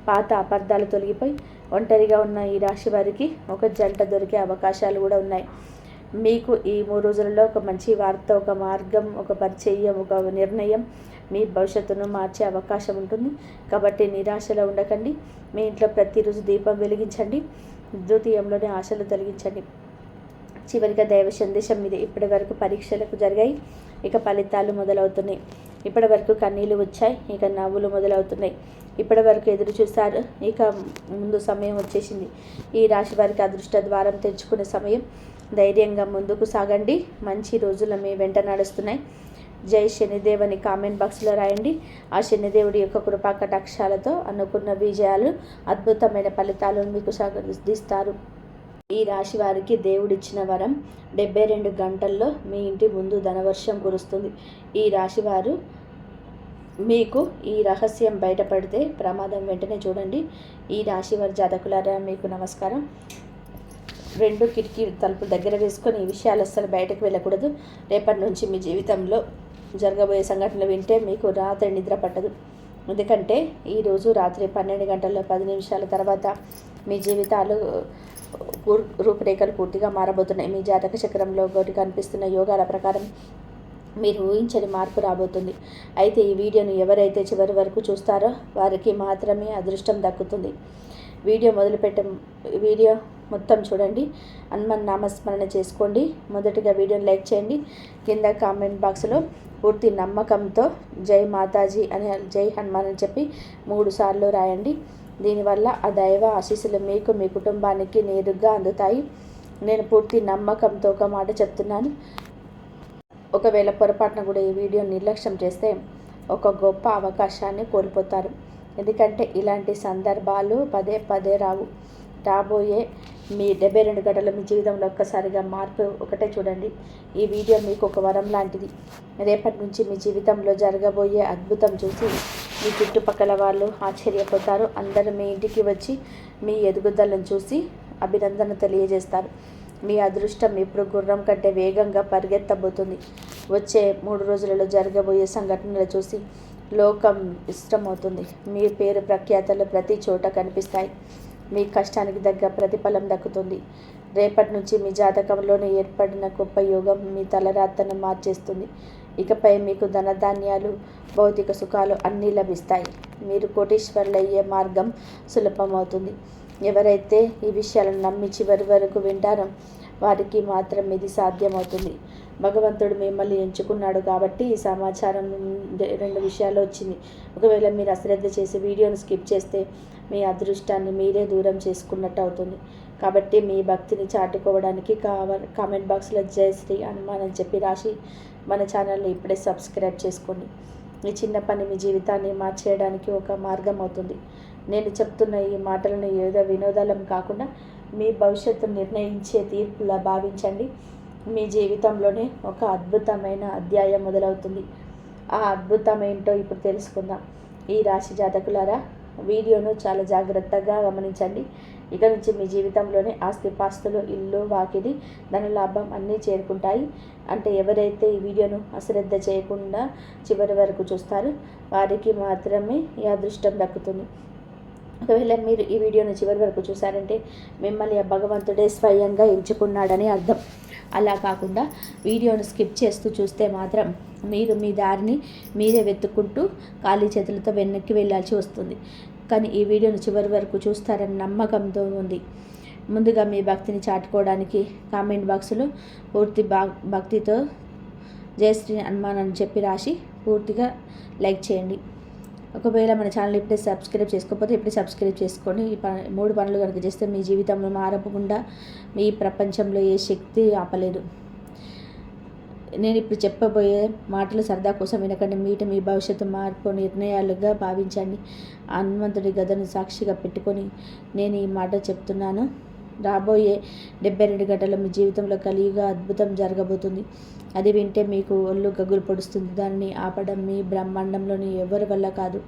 పాత అపార్థాలు తొలగిపోయి ఒంటరిగా ఉన్న ఈ రాశి వారికి ఒక జంట దొరికే అవకాశాలు కూడా ఉన్నాయి. మీకు ఈ 3 రోజులలో ఒక మంచి వార్త, ఒక మార్గం, ఒక పరిచయం, ఒక నిర్ణయం మీ భవిష్యత్తును మార్చే అవకాశం ఉంటుంది. కాబట్టి నిరాశలో ఉండకండి. మీ ఇంట్లో ప్రతిరోజు దీపం వెలిగించండి. ద్వితీయంలోనే ఆశలు తొలగించండి. చివరిగా దైవ సందేశం మీద ఇప్పటి వరకు పరీక్షలకు జరిగాయి, ఇక ఫలితాలు మొదలవుతున్నాయి. ఇప్పటి వరకు కన్నీళ్ళు వచ్చాయి, ఇక నవ్వులు మొదలవుతున్నాయి. ఇప్పటి వరకు ఎదురు చూశారు, ఇక ముందు సమయం వచ్చేసింది. ఈ రాశి వారికి అదృష్ట ద్వారం తెరుచుకునే సమయం. ధైర్యంగా ముందుకు సాగండి. మంచి రోజులు మీ వెంట నడుస్తున్నాయి. జై శనిదేవ్ అని కామెంట్ బాక్స్లో రాయండి. ఆ శనిదేవుడి యొక్క కృపా కటాక్షాలతో అనుకున్న విజయాలు, అద్భుతమైన ఫలితాలను మీకు సాధిస్తారు. ఈ రాశి వారికి దేవుడిచ్చిన వరం 72 గంటల్లో మీ ఇంటి ముందు ధనవర్షం కురుస్తుంది. ఈ రాశివారు మీకు ఈ రహస్యం బయటపడితే ప్రమాదం వెంటనే చూడండి. ఈ రాశివారి జాతకులారా మీకు నమస్కారం. 2 కిటికీ తలుపులు దగ్గర వేసుకొని ఈ విషయాలు అస్సలు బయటకు వెళ్ళకూడదు. రేపటి నుంచి మీ జీవితంలో జరగబోయే సంఘటనలు వింటే మీకు రాత్రి నిద్ర పట్టదు. ఎందుకంటే ఈరోజు రాత్రి 12 గంటల 10 నిమిషాల తర్వాత మీ జీవితాలు రూపురేఖలు పూర్తిగా మారబోతున్నాయి. మీ జాతక చక్రంలో ఒకటి కనిపిస్తున్న యోగాల ప్రకారం మీరు ఊహించని మార్పు రాబోతుంది. అయితే ఈ వీడియోను ఎవరైతే చివరి వరకు చూస్తారో వారికి మాత్రమే అదృష్టం దక్కుతుంది. వీడియో మొత్తం చూడండి. హనుమాన్ నామస్మరణ చేసుకోండి. మొదటిగా వీడియోని లైక్ చేయండి. కింద కామెంట్ బాక్స్లో పూర్తి నమ్మకంతో జై మాతాజీ అని జై హనుమాన్ అని చెప్పి 3 సార్లు రాయండి. దీనివల్ల ఆ దైవ ఆశీస్సులు మీకు మీ కుటుంబానికి నేరుగా అందుతాయి. నేను పూర్తి నమ్మకంతో ఒక మాట చెప్తున్నాను. ఒకవేళ పొరపాటున కూడా ఈ వీడియో నిర్లక్ష్యం చేస్తే ఒక గొప్ప అవకాశాన్ని కోల్పోతారు. ఎందుకంటే ఇలాంటి సందర్భాలు పదే పదే రాబోయే మీ 72 గంటల మీ జీవితంలో ఒక్కసారిగా మార్పు ఒకటే చూడండి. ఈ వీడియో మీకు ఒక వరం లాంటిది. రేపటి నుంచి మీ జీవితంలో జరగబోయే అద్భుతం చూసి మీ చుట్టుపక్కల వాళ్ళు ఆశ్చర్యపోతారు. అందరూ మీ ఇంటికి వచ్చి మీ ఎదుగుదలను చూసి అభినందన తెలియజేస్తారు. మీ అదృష్టం ఇప్పుడు గుర్రం కంటే వేగంగా పరిగెత్తబోతుంది. వచ్చే 3 రోజులలో జరగబోయే సంఘటనలు చూసి లోకం ఇష్టమవుతుంది. మీ పేరు ప్రఖ్యాతలు ప్రతి చోట కనిపిస్తాయి. మీ కష్టానికి తగ్గ ప్రతిఫలం దక్కుతుంది. రేపటి నుంచి మీ జాతకంలోనే ఏర్పడిన గొప్ప యోగం మీ తలరాతను మార్చేస్తుంది. ఇకపై మీకు ధనధాన్యాలు భౌతిక సుఖాలు అన్నీ లభిస్తాయి. మీరు కోటీశ్వరులయ్యే మార్గం సులభమవుతుంది. ఎవరైతే ఈ విషయాలను నమ్మి చివరి వరకు వింటారో వారికి మాత్రం ఇది సాధ్యమవుతుంది. భగవంతుడు మిమ్మల్ని ఎంచుకున్నాడు కాబట్టి ఈ సమాచారం 2 విషయాలు వచ్చింది. ఒకవేళ మీరు అశ్రద్ధ చేసి వీడియోను స్కిప్ చేస్తే మీ అదృష్టాన్ని మీరే దూరం చేసుకున్నట్టు అవుతుంది. కాబట్టి మీ భక్తిని చాటుకోవడానికి కామెంట్ బాక్స్లో జై శ్రీ హనుమాన్ అని చెప్పి రాసి మన ఛానల్ని ఇప్పుడే సబ్స్క్రైబ్ చేసుకోండి. ఈ చిన్న పని మీ జీవితాన్ని మార్చేయడానికి ఒక మార్గం అవుతుంది. నేను చెప్తున్న ఈ మాటలను ఏదో వినోదాలం కాకుండా మీ భవిష్యత్తు నిర్ణయించే తీర్పులా భావించండి. మీ జీవితంలోనే ఒక అద్భుతమైన అధ్యాయం మొదలవుతుంది. ఆ అద్భుతం ఏంటో ఇప్పుడు తెలుసుకుందాం. ఈ రాశి జాతకులారా వీడియోను చాలా జాగ్రత్తగా గమనించండి. ఇక నుంచి మీ జీవితంలోనే ఆస్తిపాస్తులు, ఇల్లు, వాకిలి, ధనలాభం అన్నీ చేరుకుంటాయి. అంటే ఎవరైతే ఈ వీడియోను అశ్రద్ధ చేయకుండా చివరి వరకు చూస్తారో వారికి మాత్రమే ఈ అదృష్టం దక్కుతుంది. ఒకవేళ మీరు ఈ వీడియోను చివరి వరకు చూసారంటే మిమ్మల్ని ఆ భగవంతుడే స్వయంగా ఎంచుకున్నాడని అర్థం. అలా కాకుండా వీడియోను స్కిప్ చేస్తూ చూస్తే మాత్రం మీరు మీ దారిని మీరే వెతుక్కుంటూ ఖాళీ చేతులతో వెనక్కి వెళ్ళాల్సి వస్తుంది. కానీ ఈ వీడియోను చివరి వరకు చూస్తారని నమ్మకంతో ఉంది. ముందుగా మీ భక్తిని చాటుకోవడానికి కామెంట్ బాక్స్లో పూర్తి భక్తితో జై శ్రీ హనుమాన్ అని చెప్పి రాసి పూర్తిగా లైక్ చేయండి. ఒకవేళ మన ఛానల్ ఇప్పుడే సబ్స్క్రైబ్ చేసుకోకపోతే ఇప్పుడే సబ్స్క్రైబ్ చేసుకోండి. ఈ 3 పనులు కనుక చేస్తే మీ జీవితంలో మారకుండా మీ ప్రపంచంలో ఏ శక్తి ఆపలేదు. నేను ఇప్పుడు చెప్పబోయే మాటలు సరదా కోసం వినకండి. మీ భవిష్యత్తు మార్పు నిర్ణయాలుగా భావించండి. హనుమంతుడి గదను సాక్షిగా పెట్టుకొని నేను ఈ మాట చెప్తున్నాను. రాబోయే 72 గంటల మీ జీవితంలో కలియుగ అద్భుతం జరగబోతుంది. అది వింటే మీకు ఒళ్ళు గగులు పొడుస్తుంది. దానిని ఆపడం మీ బ్రహ్మాండంలోని ఎవరి వల్ల కాదు.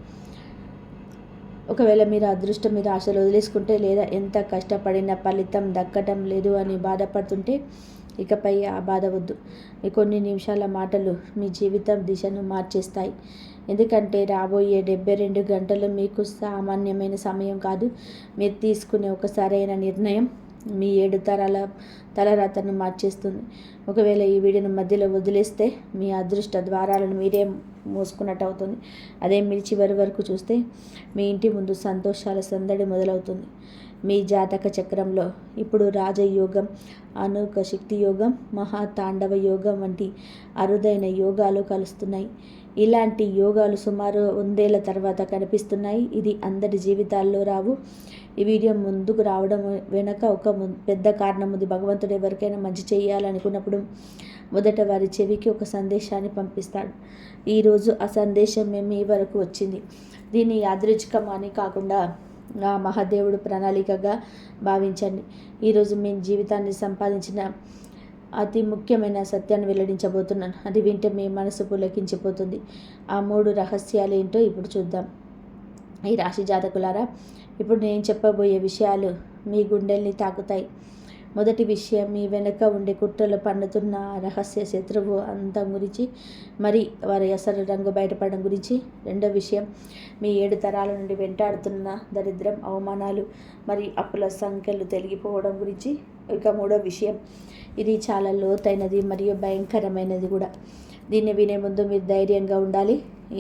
ఒకవేళ మీరు అదృష్టం మీద ఆశలు వదిలేసుకుంటే లేదా ఎంత కష్టపడినా ఫలితం దక్కటం లేదు అని బాధపడుతుంటే ఇకపై ఆ బాధ వద్దు. ఈ కొన్ని నిమిషాల మాటలు మీ జీవితం దిశను మార్చేస్తాయి. ఎందుకంటే రాబోయే 72 గంటలు మీకు సామాన్యమైన సమయం కాదు. మీరు తీసుకునే ఒక సరైన నిర్ణయం మీ 7 తరాల తలరాతను మార్చేస్తుంది. ఒకవేళ ఈ వీడియోను మధ్యలో వదిలేస్తే మీ అదృష్ట ద్వారాలను మీరే మోసుకున్నట్టు అవుతుంది. అదే మీరు చివరి వరకు చూస్తే మీ ఇంటి ముందు సంతోషాల సందడి మొదలవుతుంది. మీ జాతక చక్రంలో ఇప్పుడు రాజయోగం, అనూక శక్తి యోగం, మహాతాండవ యోగం వంటి అరుదైన యోగాలు కలుస్తున్నాయి. ఇలాంటి యోగాలు సుమారు 100 ఏళ్ల తర్వాత కనిపిస్తున్నాయి. ఇది అందరి జీవితాల్లో రావు. ఈ వీడియో ముందుకు రావడం వెనక ఒక పెద్ద కారణం ఉంది. భగవంతుడు ఎవరికైనా మంచి చేయాలనుకున్నప్పుడు మొదట వారి చెవికి ఒక సందేశాన్ని పంపిస్తాడు. ఈరోజు ఆ సందేశం మీ వరకు వచ్చింది. దీన్ని యాదృచ్ఛికం అని కాకుండా ఆ మహాదేవుడు ప్రణాళికగా భావించండి. ఈరోజు మీ జీవితాన్ని సంపాదించిన అతి ముఖ్యమైన సత్యాన్ని వెల్లడించబోతున్నాను. అది వింటే మీ మనసు పులకించిపోతుంది. ఆ 3 రహస్యాలు ఏంటో ఇప్పుడు చూద్దాం. ఈ రాశి జాతకులారా, ఇప్పుడు నేను చెప్పబోయే విషయాలు మీ గుండెల్ని తాకుతాయి. మొదటి విషయం, మీ వెనుక ఉండే కుట్రలు పన్నుతున్న రహస్య శత్రువు అంతం గురించి, మరి వారి అసలు రంగు బయటపడడం గురించి. రెండో విషయం, మీ 7 తరాల నుండి వెంటాడుతున్న దరిద్రం, అవమానాలు మరి అప్పుల సంఖ్యలు తొలగిపోవడం గురించి. ఇక మూడో విషయం, ఇది చాలా లోతైనది మరియు భయంకరమైనది కూడా. దీన్ని వినే ముందు మీరు ధైర్యంగా ఉండాలి.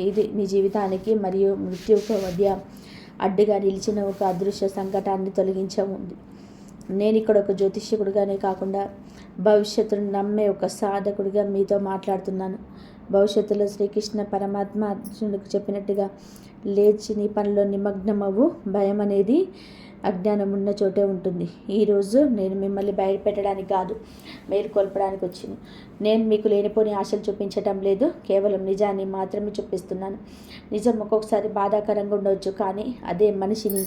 ఇది మీ జీవితానికి మరియు మృత్యువుకు మధ్య అడ్డుగా నిలిచిన ఒక అదృశ్య సంకటాన్ని తొలగించముంది. నేను ఇక్కడ ఒక జ్యోతిష్యకుడిగానే కాకుండా భవిష్యత్తును నమ్మే ఒక సాధకుడిగా మీతో మాట్లాడుతున్నాను. భవిష్యత్తులో శ్రీకృష్ణ పరమాత్మ అర్జునుడికి చెప్పినట్టుగా, లేచి నీ పనిలో నిమగ్నమవ్వు. భయం అనేది అజ్ఞానం ఉన్న చోటే ఉంటుంది. ఈరోజు నేను మిమ్మల్ని బయటపెట్టడానికి కాదు, మేలుకొల్పడానికి వచ్చింది. నేను మీకు లేనిపోని ఆశలు చూపించటం లేదు, కేవలం నిజాన్ని మాత్రమే చూపిస్తున్నాను. నిజం ఒక్కొక్కసారి బాధాకరంగా ఉండవచ్చు, కానీ అదే మనిషిని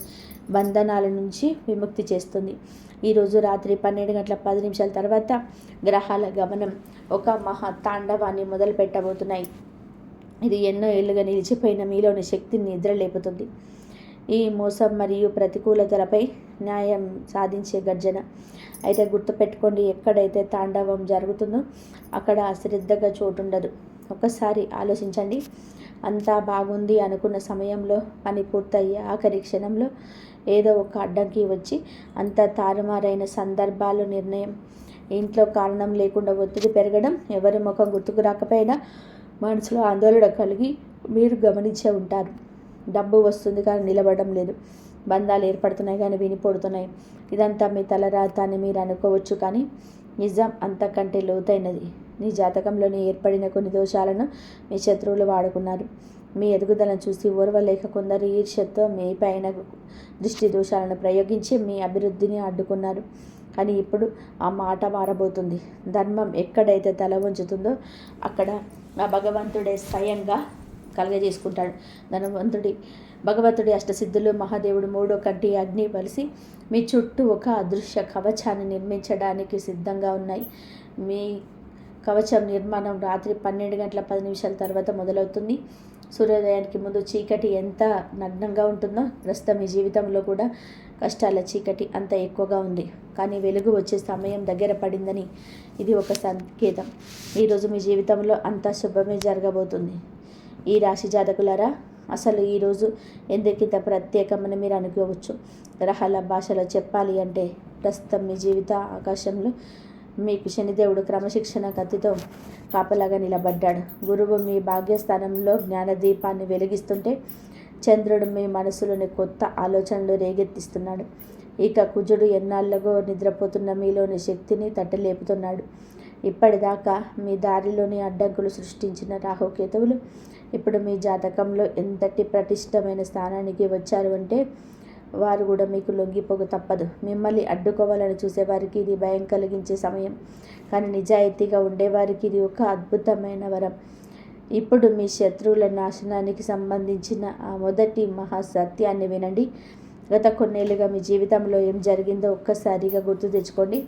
బంధనాల నుంచి విముక్తి చేస్తుంది. ఈరోజు రాత్రి 12:10 తర్వాత గ్రహాల గమనం ఒక మహా తాండవాన్ని మొదలు పెట్టబోతున్నాయి. ఇది ఎన్నో ఏళ్ళుగా నిలిచిపోయిన మీలోని శక్తిని నిద్రలేపుతుంది. ఈ మోసం మరియు ప్రతికూలతలపై న్యాయం సాధించే గర్జన. అయితే గుర్తుపెట్టుకోండి, ఎక్కడైతే తాండవం జరుగుతుందో అక్కడ అశ్రద్ధగా చోటుండదు. ఒకసారి ఆలోచించండి. అంతా బాగుంది అనుకున్న సమయంలో, పని పూర్తయ్యే ఆఖరి క్షణంలో ఏదో ఒక అడ్డంకి వచ్చి అంత తారుమారైన సందర్భాలు. నిర్ణయం, ఇంట్లో కారణం లేకుండా ఒత్తిడి పెరగడం, ఎవరి ముఖం గుర్తుకు రాకపోయినా మనసులో ఆందోళన కలిగి మీరు గమనించే ఉంటారు. డబ్బు వస్తుంది కానీ నిలబడడం లేదు. బంధాలు ఏర్పడుతున్నాయి కానీ వినిపడుతున్నాయి. ఇదంతా మీ తలరాత అని మీరు అనుకోవచ్చు, కానీ నిజం అంతకంటే లోతైనది. మీ జాతకంలోని ఏర్పడిన కొన్ని దోషాలను మీ శత్రువులు వాడుకున్నారు. మీ ఎదుగుదలను చూసి ఓర్వలేక కొందరు ఈర్ష్యతో మీ పైన దృష్టి దోషాలను ప్రయోగించి మీ అభివృద్ధిని అడ్డుకున్నారు. కానీ ఇప్పుడు ఆ మాట మారబోతుంది. ధర్మం ఎక్కడైతే తల వంచుతుందో అక్కడ ఆ భగవంతుడే స్వయంగా కలగజేసుకుంటాడు. భగవంతుడి అష్టసిద్ధులు, మహాదేవుడు 3వ కంటి, అగ్ని కలిసి మీ చుట్టూ ఒక అదృశ్య కవచాన్ని నిర్మించడానికి సిద్ధంగా ఉన్నాయి. మీ కవచం నిర్మాణం రాత్రి 12:10 తర్వాత మొదలవుతుంది. సూర్యోదయానికి ముందు చీకటి ఎంత నగ్నంగా ఉంటుందో, ప్రస్తుతం మీ జీవితంలో కూడా కష్టాల చీకటి అంత ఎక్కువగా ఉంది. కానీ వెలుగు వచ్చే సమయం దగ్గర పడిందని ఇది ఒక సంకేతం. ఈరోజు మీ జీవితంలో అంతా శుభమే జరగబోతుంది. ఈ రాశి జాతకులారా, అసలు ఈరోజు ఎందుకింత ప్రత్యేకమని మీరు అనుకోవచ్చు. గ్రహాల భాషలో చెప్పాలి అంటే, ప్రస్తుతం మీ జీవిత ఆకాశంలో మీకు శనిదేవుడు క్రమశిక్షణ కత్తితో కాపలాగా నిలబడ్డాడు. గురువు మీ భాగ్యస్థానంలో జ్ఞానదీపాన్ని వెలిగిస్తుంటే, చంద్రుడు మీ మనసులోని కొత్త ఆలోచనలు రేగెత్తిస్తున్నాడు. ఇక కుజుడు ఎన్నాళ్ళగో నిద్రపోతున్న మీలోని శక్తిని తట్టలేపుతున్నాడు. ఇప్పటిదాకా మీ దారిలోని అడ్డంకులు సృష్టించిన రాహుకేతువులు ఇప్పుడు మీ జాతకంలో ఎంతటి ప్రతిష్టమైన స్థానానికి వచ్చారు అంటే, వారు కూడా మీకు లొంగిపోక తప్పదు. మిమ్మల్ని అడ్డుకోవాలని చూసేవారికి ఇది భయం కలిగించే సమయం, కానీ నిజాయితీగా ఉండేవారికి ఇది ఒక అద్భుతమైన వరం. ఇప్పుడు మీ శత్రువుల నాశనానికి సంబంధించిన ఆ మొదటి మహాసత్యాన్ని వినండి. గత కొన్నేళ్ళుగా మీ జీవితంలో ఏం జరిగిందో ఒక్కసారిగా గుర్తు తెచ్చుకోండి.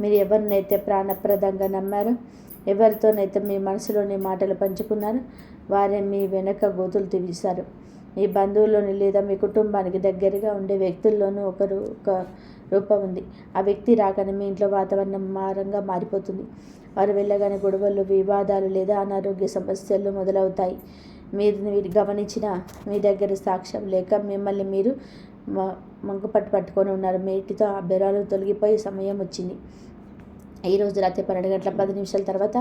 మీరు ఎవరినైతే ప్రాణప్రదంగా నమ్మారో, ఎవరితోనైతే మీ మనసులోని మాటలు పంచుకున్నారో, వారే మీ వెనక గోతులు తీశారు. మీ బంధువుల్లోని లేదా మీ కుటుంబానికి దగ్గరగా ఉండే వ్యక్తుల్లోనూ ఒక రూపం ఉంది. ఆ వ్యక్తి రాగానే మీ ఇంట్లో వాతావరణం మారంగా మారిపోతుంది. వారు వెళ్ళగానే గొడవలు, వివాదాలు లేదా అనారోగ్య సమస్యలు మొదలవుతాయి. మీరు గమనించిన మీ దగ్గర సాక్ష్యం లేక మిమ్మల్ని మీరు మంకుపట్టు పట్టుకొని ఉన్నారు. మేటితో ఆ బెరాలు తొలగిపోయే సమయం వచ్చింది. ఈరోజు రాత్రి 12:10 తర్వాత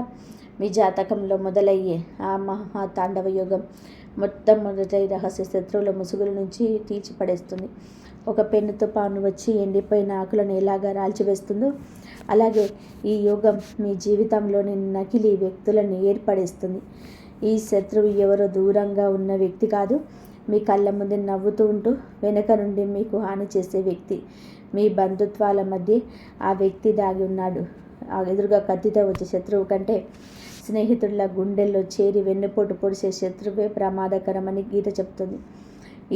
మీ జాతకంలో మొదలయ్యే ఆ మహాతాండవ యోగం మొట్టమొదటి రహస్య శత్రువుల ముసుగుల నుంచి తీర్చిపడేస్తుంది. ఒక పెన్నుతో పాను వచ్చి ఎండిపోయిన ఆకులను ఎలాగా రాల్చివేస్తుందో, అలాగే ఈ యోగం మీ జీవితంలోని నకిలీ వ్యక్తులను ఏర్పడేస్తుంది. ఈ శత్రువు ఎవరో దూరంగా ఉన్న వ్యక్తి కాదు, మీ కళ్ళ ముందు నవ్వుతూ ఉంటూ వెనక నుండి మీకు హాని చేసే వ్యక్తి. మీ బంధుత్వాల మధ్య ఆ వ్యక్తి దాగి ఉన్నాడు. ఆ ఎదురుగా కత్తితో వచ్చే శత్రువు కంటే స్నేహితుల గుండెల్లో చేరి వెన్నుపోటు పొడిసే శత్రువే ప్రమాదకరమని గీత చెప్తుంది.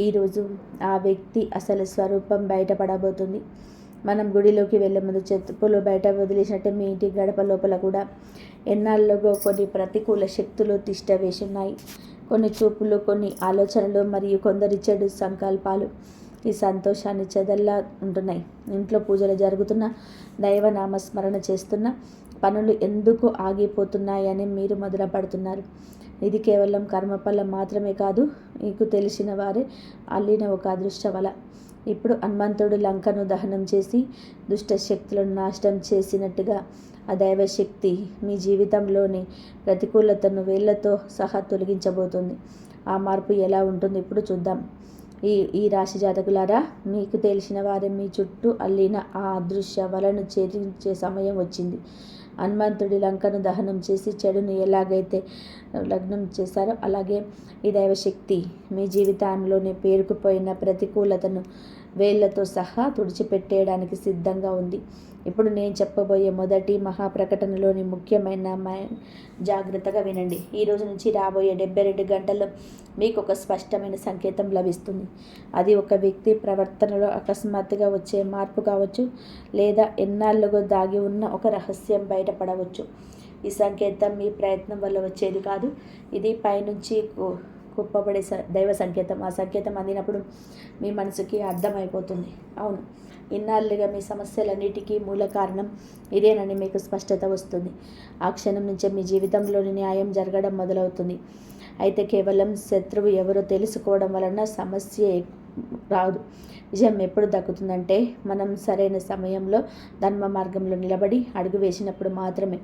ఈరోజు ఆ వ్యక్తి అసలు స్వరూపం బయటపడబోతుంది. మనం గుడిలోకి వెళ్ళే ముందు చెప్పులు బయట వదిలేసినట్టే మీ ఇంటి గడప లోపల కూడా ఎన్నాళ్ళలో కొన్ని ప్రతికూల శక్తులు తిష్ట వేసున్నాయి. కొన్ని చూపులు, కొన్ని ఆలోచనలు మరియు కొందరి చెడు సంకల్పాలు ఈ సంతోషాన్ని చెదల్లా ఉంటున్నాయి. ఇంట్లో పూజలు జరుగుతున్న, దైవనామస్మరణ చేస్తున్న పనులు ఎందుకు ఆగిపోతున్నాయని మీరు మొదలుపడుతున్నారు. ఇది కేవలం కర్మఫలం మాత్రమే కాదు, మీకు తెలిసిన వారే అల్లిన ఒక అదృష్ట వల. ఇప్పుడు హనుమంతుడు లంకను దహనం చేసి దుష్ట శక్తులను నాశనం చేసినట్టుగా ఆ దైవశక్తి మీ జీవితంలోని ప్రతికూలతను వేళ్లతో సహా తొలగించబోతుంది. ఆ మార్పు ఎలా ఉంటుందో ఇప్పుడు చూద్దాం. ఈ రాశి జాతకులారా, మీకు తెలిసిన వారే మీ చుట్టూ అల్లిన ఆ అదృశ్య వలను ఛేదించే సమయం వచ్చింది. హనుమంతుడి లంకను దహనం చేసి చెడును ఎలాగైతే లగ్నం చేశారో అలాగే ఈ దైవశక్తి మీ జీవితంలోనే పేరుకుపోయిన ప్రతికూలతను వేళ్లతో సహా తుడిచిపెట్టేయడానికి సిద్ధంగా ఉంది. ఇప్పుడు నేను చెప్పబోయే మొదటి మహాప్రకటనలోని ముఖ్యమైన జాగ్రత్తగా వినండి. ఈ రోజు నుంచి రాబోయే 72 గంటల్లో మీకు ఒక స్పష్టమైన సంకేతం లభిస్తుంది. అది ఒక వ్యక్తి ప్రవర్తనలో అకస్మాత్తుగా వచ్చే మార్పు కావచ్చు, లేదా ఎన్నాళ్ళుగా దాగి ఉన్న ఒక రహస్యం బయటపడవచ్చు. ఈ సంకేతం మీ ప్రయత్నం వల్ల వచ్చేది కాదు, ఇది పైనుంచి కుప్పబడే దైవ సంకేతం. ఆ సంకేతం అందినప్పుడు మీ మనసుకి అర్థమైపోతుంది, అవును, ఇన్నాళ్ళుగా మీ సమస్యలన్నిటికీ మూల కారణం ఇదేనని మీకు స్పష్టత వస్తుంది. ఆ క్షణం నుంచే మీ జీవితంలోని న్యాయం జరగడం మొదలవుతుంది. అయితే కేవలం శత్రువు ఎవరో తెలుసుకోవడం వలన సమస్య రాదు. విజయం ఎప్పుడు దక్కుతుందంటే మనం సరైన సమయంలో ధర్మ మార్గంలో నిలబడి అడుగు వేసినప్పుడు మాత్రమే.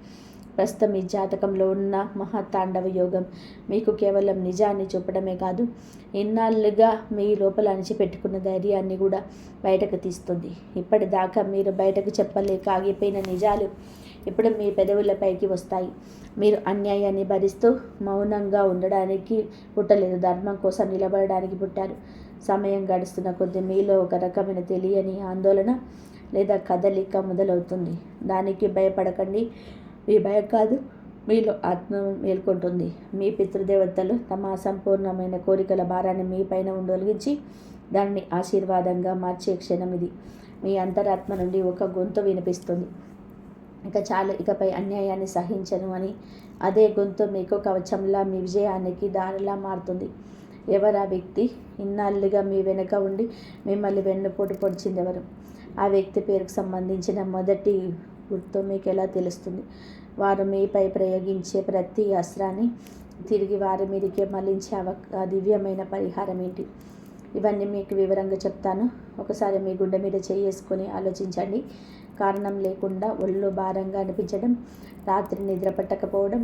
ప్రస్తుతం ఈ జాతకంలో ఉన్న మహాతాండవ యోగం మీకు కేవలం నిజాన్ని చూపడమే కాదు, ఇన్నాళ్ళుగా మీ లోపల అణిచిపెట్టుకున్న ధైర్యాన్ని కూడా బయటకు తీస్తుంది. ఇప్పటిదాకా మీరు బయటకు చెప్పలేక ఆగిపోయిన నిజాలు ఇప్పుడు మీ పెదవులపైకి వస్తాయి. మీరు అన్యాయాన్ని భరిస్తూ మౌనంగా ఉండడానికి పుట్టలేదు, ధర్మం కోసం నిలబడడానికి పుట్టారు. సమయం గడుస్తున్న కొద్దీ మీలో ఒక రకమైన తెలియని ఆందోళన లేదా కదలిక మొదలవుతుంది. దానికి భయపడకండి, మీ భయం కాదు, మీలో ఆత్మ మేల్కొంటుంది. మీ పితృదేవతలు తమ అసంపూర్ణమైన కోరికల భారాన్ని మీ పైన ఉండొలిగించి దానిని ఆశీర్వాదంగా మార్చే క్షణం ఇది. మీ అంతరాత్మ నుండి ఒక గొంతు వినిపిస్తుంది, ఇక చాలు, ఇకపై అన్యాయాన్ని సహించను అని. అదే గొంతు మీకు కవచంలా మీ విజయానికి దారిలా మారుతుంది. ఎవరు ఆ వ్యక్తి? ఇన్నాళ్ళుగా మీ వెనుక ఉండి మిమ్మల్ని వెన్నుపోటు పొడిచింది ఎవరు? ఆ వ్యక్తి పేరుకు సంబంధించిన మొదటి గుర్తు మీకు ఎలా తెలుస్తుంది? వారు మీపై ప్రయోగించే ప్రతి అస్త్రాన్ని తిరిగి వారి మీదకే మళ్లించే ఆ దివ్యమైన పరిహారం ఏంటి? ఇవన్నీ మీకు వివరంగా చెప్తాను. ఒకసారి మీ గుండె మీద చేసుకొని ఆలోచించండి. కారణం లేకుండా ఒళ్ళు భారంగా అనిపించడం, రాత్రి నిద్ర పట్టకపోవడం,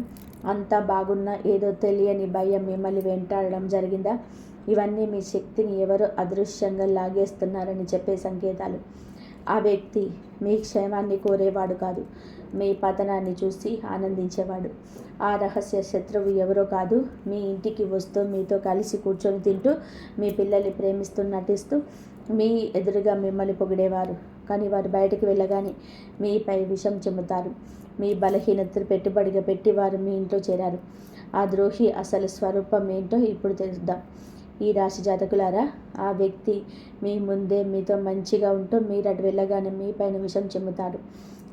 అంతా బాగున్నా ఏదో తెలియని భయం మిమ్మల్ని వెంటాడడం జరిగిందా? ఇవన్నీ మీ శక్తిని ఎవరో అదృశ్యంగా లాగేస్తున్నారని చెప్పే సంకేతాలు. ఆ వ్యక్తి మీ క్షేమాన్ని కోరేవాడు కాదు, మీ పతనాన్ని చూసి ఆనందించేవాడు. ఆ రహస్య శత్రువు ఎవరో కాదు, మీ ఇంటికి వస్తూ మీతో కలిసి కూర్చొని తింటూ మీ పిల్లల్ని ప్రేమిస్తూ నటిస్తూ మీ ఎదురుగా మిమ్మల్ని పొగిడేవారు. కానీ వారు బయటకు వెళ్ళగానే మీపై విషం చెమ్ముతారు. మీ బలహీనతను పెట్టుబడిగా పెట్టి వారు మీ ఇంట్లో చేరారు. ఆ ద్రోహి అసలు స్వరూపం ఏంటో ఇప్పుడు తెలుద్దాం. ఈ రాశి జాతకులారా, ఆ వ్యక్తి మీ ముందే మీతో మంచిగా ఉంటూ మీరు అటు వెళ్ళగానే మీ పైన విషం చెమ్ముతాడు.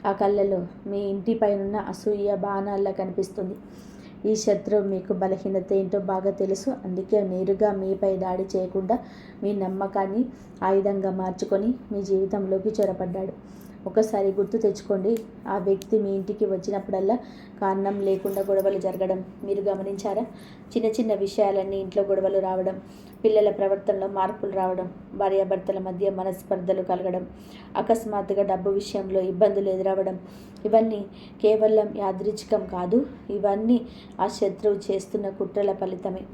ఆ కళ్ళలో మీ ఇంటిపైనున్న అసూయ బాణాల్లా కనిపిస్తుంది. ఈ శత్రువు మీకు బలహీనత ఏంటో బాగా తెలుసు. అందుకే నేరుగా మీపై దాడి చేయకుండా మీ నమ్మకాన్ని ఆయుధంగా మార్చుకొని మీ జీవితంలోకి చొరపడ్డాడు. ఒకసారి గుర్తు తెచ్చుకోండి, ఆ వ్యక్తి మీ ఇంటికి వచ్చినప్పుడల్లా కారణం లేకుండా గొడవలు జరగడం మీరు గమనించారా? చిన్న చిన్న విషయాలన్నీ ఇంట్లో గొడవలు రావడం, పిల్లల ప్రవర్తనలో మార్పులు రావడం, భార్యాభర్తల మధ్య మనస్పర్ధలు కలగడం, అకస్మాత్తుగా డబ్బు విషయంలో ఇబ్బందులు ఎదురవ్వడం, ఇవన్నీ కేవలం యాదృచ్ఛికం కాదు. ఇవన్నీ ఆ శత్రువు చేస్తున్న కుట్రల ఫలితమే.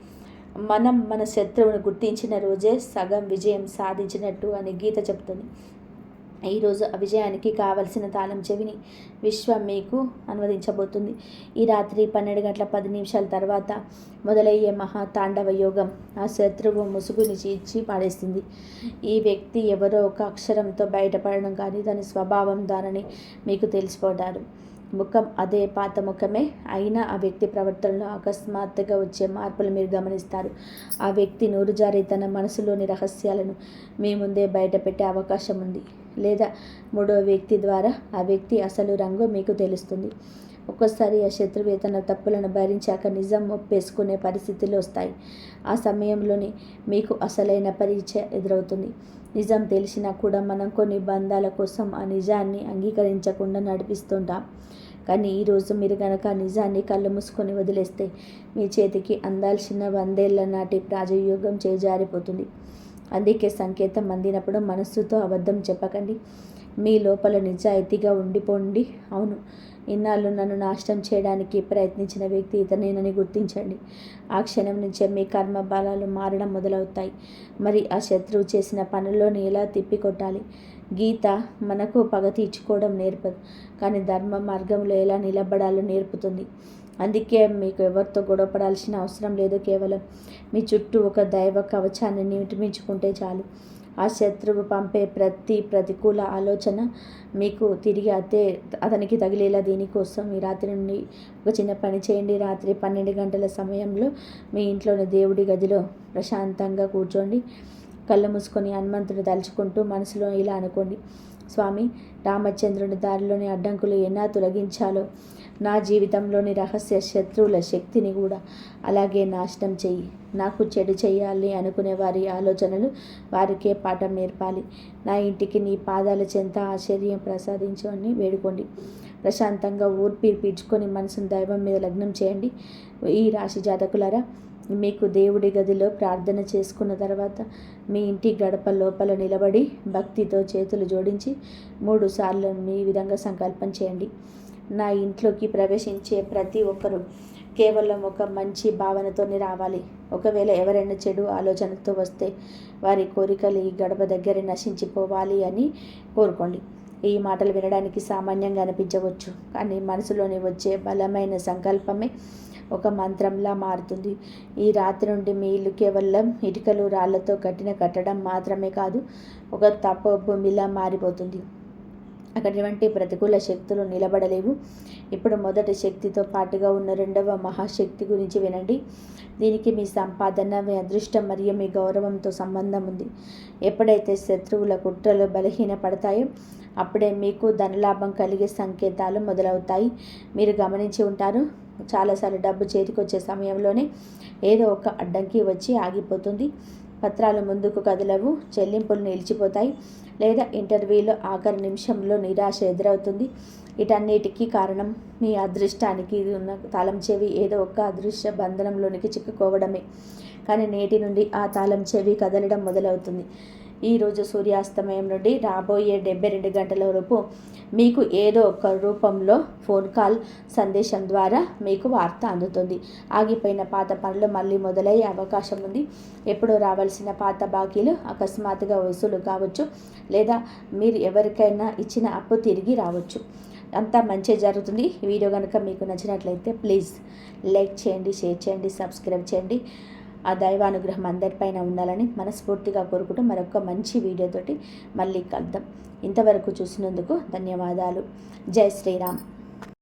మనం మన శత్రువును గుర్తించిన రోజే సగం విజయం సాధించినట్టు అని గీత చెప్తుంది. ఈరోజు ఆ విజయానికి కావలసిన తాళం చెవిని విశ్వం మీకు అనువదించబోతుంది. ఈ రాత్రి 12:10 తర్వాత మొదలయ్యే మహాతాండవ యోగం ఆ శత్రువు ముసుగుని చీల్చి పాడేస్తుంది. ఈ వ్యక్తి ఎవరో ఒక అక్షరంతో బయటపడడం కానీ దాని స్వభావం దానని మీకు తెలిసిపోతారు. ముఖం అదే పాత ముఖమే అయినా ఆ వ్యక్తి ప్రవర్తనలో అకస్మాత్తుగా వచ్చే మార్పులు మీరు గమనిస్తారు. ఆ వ్యక్తి నోరుజారి తన మనసులోని రహస్యాలను మీ ముందే బయటపెట్టే అవకాశం ఉంది. లేదా మూడో వ్యక్తి ద్వారా ఆ వ్యక్తి అసలు రంగు మీకు తెలుస్తుంది. ఒక్కోసారి ఆ శత్రువు తన తప్పులను భరించాక నిజం ఒప్పేసుకునే పరిస్థితులు వస్తాయి. ఆ సమయంలోనే మీకు అసలైన పరీక్ష ఎదురవుతుంది. నిజం తెలిసినా కూడా మనం కొన్ని బంధాల కోసం ఆ నిజాన్ని అంగీకరించకుండా నడిపిస్తుంటాం. కానీ ఈరోజు మీరు కనుక ఆ నిజాన్ని కళ్ళు మూసుకొని వదిలేస్తే మీ చేతికి అందాల్సిన 100 ఏళ్ల నాటి రాజయోగం చేజారిపోతుంది. అందుకే సంకేతం అందినప్పుడు మనస్సుతో అబద్ధం చెప్పకండి. మీ లోపల నిజాయితీగా ఉండిపోండి. అవును, ఇన్నాళ్ళు నన్ను నాశనం చేయడానికి ప్రయత్నించిన వ్యక్తి ఇతనేనని గుర్తించండి. ఆ క్షణం నుంచే మీ కర్మ బలాలు మారడం మొదలవుతాయి. మరి ఆ శత్రువు చేసిన పనుల్లోని ఎలా తిప్పికొట్టాలి? గీత మనకు పగ తీర్చుకోవడం నేర్పదు, కానీ ధర్మ మార్గంలో ఎలా నిలబడాలో నేర్పుతుంది. అందుకే మీకు ఎవరితో గొడవపడాల్సిన అవసరం లేదు. కేవలం మీ చుట్టూ ఒక దైవ కవచాన్ని నిర్మించుకుంటే చాలు. ఆ శత్రువు పంపే ప్రతి ప్రతికూల ఆలోచన మీకు తిరిగి అతనికి తగిలేలా. దీనికోసం ఈ రాత్రి నుండి ఒక చిన్న పని చేయండి. రాత్రి 12 గంటల సమయంలో మీ ఇంట్లోని దేవుడి గదిలో ప్రశాంతంగా కూర్చోండి. కళ్ళు మూసుకొని హనుమంతుడు తలుచుకుంటూ మనసులో ఇలా అనుకోండి: స్వామి, రామచంద్రుని దారిలోని అడ్డంకులు ఎలా తొలగించాలో నా జీవితంలోని రహస్య శత్రువుల శక్తిని కూడా అలాగే నాశనం చెయ్యి. నాకు చెడు చేయాలి అనుకునే వారి ఆలోచనలు వారికే పాఠం నేర్పాలి. నా ఇంటికి నీ పాదాల చెంత ఆశ్చర్యం ప్రసాదించు అని వేడుకోండి. ప్రశాంతంగా ఊర్పి పీల్చుకొని మనసును దైవం మీద లగ్నం చేయండి. ఈ రాశి జాతకులారా, మీకు దేవుడి గదిలో ప్రార్థన చేసుకున్న తర్వాత మీ ఇంటి గడప లోపల నిలబడి భక్తితో చేతులు జోడించి 3 సార్లు ఈ విధంగా సంకల్పం చేయండి: నా ఇంట్లోకి ప్రవేశించే ప్రతి ఒక్కరూ కేవలం ఒక మంచి భావనతోనే రావాలి. ఒకవేళ ఎవరైనా చెడు ఆలోచనతో వస్తే వారి కోరికలు ఈ గడప దగ్గర నశించిపోవాలి అని కోరుకోండి. ఈ మాటలు వినడానికి సామాన్యంగా అనిపించవచ్చు, కానీ మనసులోని వచ్చే బలమైన సంకల్పమే ఒక మంత్రంలా మారుతుంది. ఈ రాత్రి నుండి మీ ఇల్లు కేవలం ఇటుకలు రాళ్లతో కట్టిన కట్టడం మాత్రమే కాదు, ఒక తపోభూమిలా మారిపోతుంది. అటువంటి ప్రతికూల శక్తులు నిలబడలేవు. ఇప్పుడు మొదటి శక్తితో పాటుగా ఉన్న రెండవ మహాశక్తి గురించి వినండి. దీనికి మీ సంపాదన, మీ అదృష్టం మరియు మీ గౌరవంతో సంబంధం ఉంది. ఎప్పుడైతే శత్రువుల కుట్రలు బలహీనపడతాయో అప్పుడే మీకు ధనలాభం కలిగే సంకేతాలు మొదలవుతాయి. మీరు గమనించి ఉంటారు, చాలాసార్లు డబ్బు చేతికొచ్చే సమయంలోనే ఏదో ఒక అడ్డంకి వచ్చి ఆగిపోతుంది. పత్రాలు ముందుకు కదలవు, చెల్లింపులు నిలిచిపోతాయి, లేదా ఇంటర్వ్యూలో ఆఖరి నిమిషంలో నిరాశ ఎదురవుతుంది. వీటన్నిటికీ కారణం మీ అదృష్టానికి ఉన్న తాళం చెవి ఏదో ఒక అదృశ్య బంధనంలోనికి చిక్కుకోవడమే. కానీ నేటి నుండి ఆ తాళం చెవి కదలడం మొదలవుతుంది. ఈరోజు సూర్యాస్తమయం నుండి రాబోయే 72 గంటల లోపు మీకు ఏదో ఒక రూపంలో ఫోన్ కాల్, సందేశం ద్వారా మీకు వార్త అందుతుంది. ఆగిపోయిన పాత పనులు మళ్ళీ మొదలయ్యే అవకాశం ఉంది. ఎప్పుడో రావాల్సిన పాత బాకీలు అకస్మాత్తుగా వసూలు కావచ్చు, లేదా మీరు ఎవరికైనా ఇచ్చిన అప్పు తిరిగి రావచ్చు. అంతా మంచి జరుగుతుంది. ఈ వీడియో కనుక మీకు నచ్చినట్లయితే ప్లీజ్ లైక్ చేయండి, షేర్ చేయండి, సబ్స్క్రైబ్ చేయండి. ఆ దైవానుగ్రహం అందరిపైన ఉండాలని మనస్ఫూర్తిగా కోరుకుంటూ మరొక మంచి వీడియోతోటి మళ్ళీ కలుద్దాం. ఇంతవరకు చూసినందుకు ధన్యవాదాలు. జై శ్రీరామ్.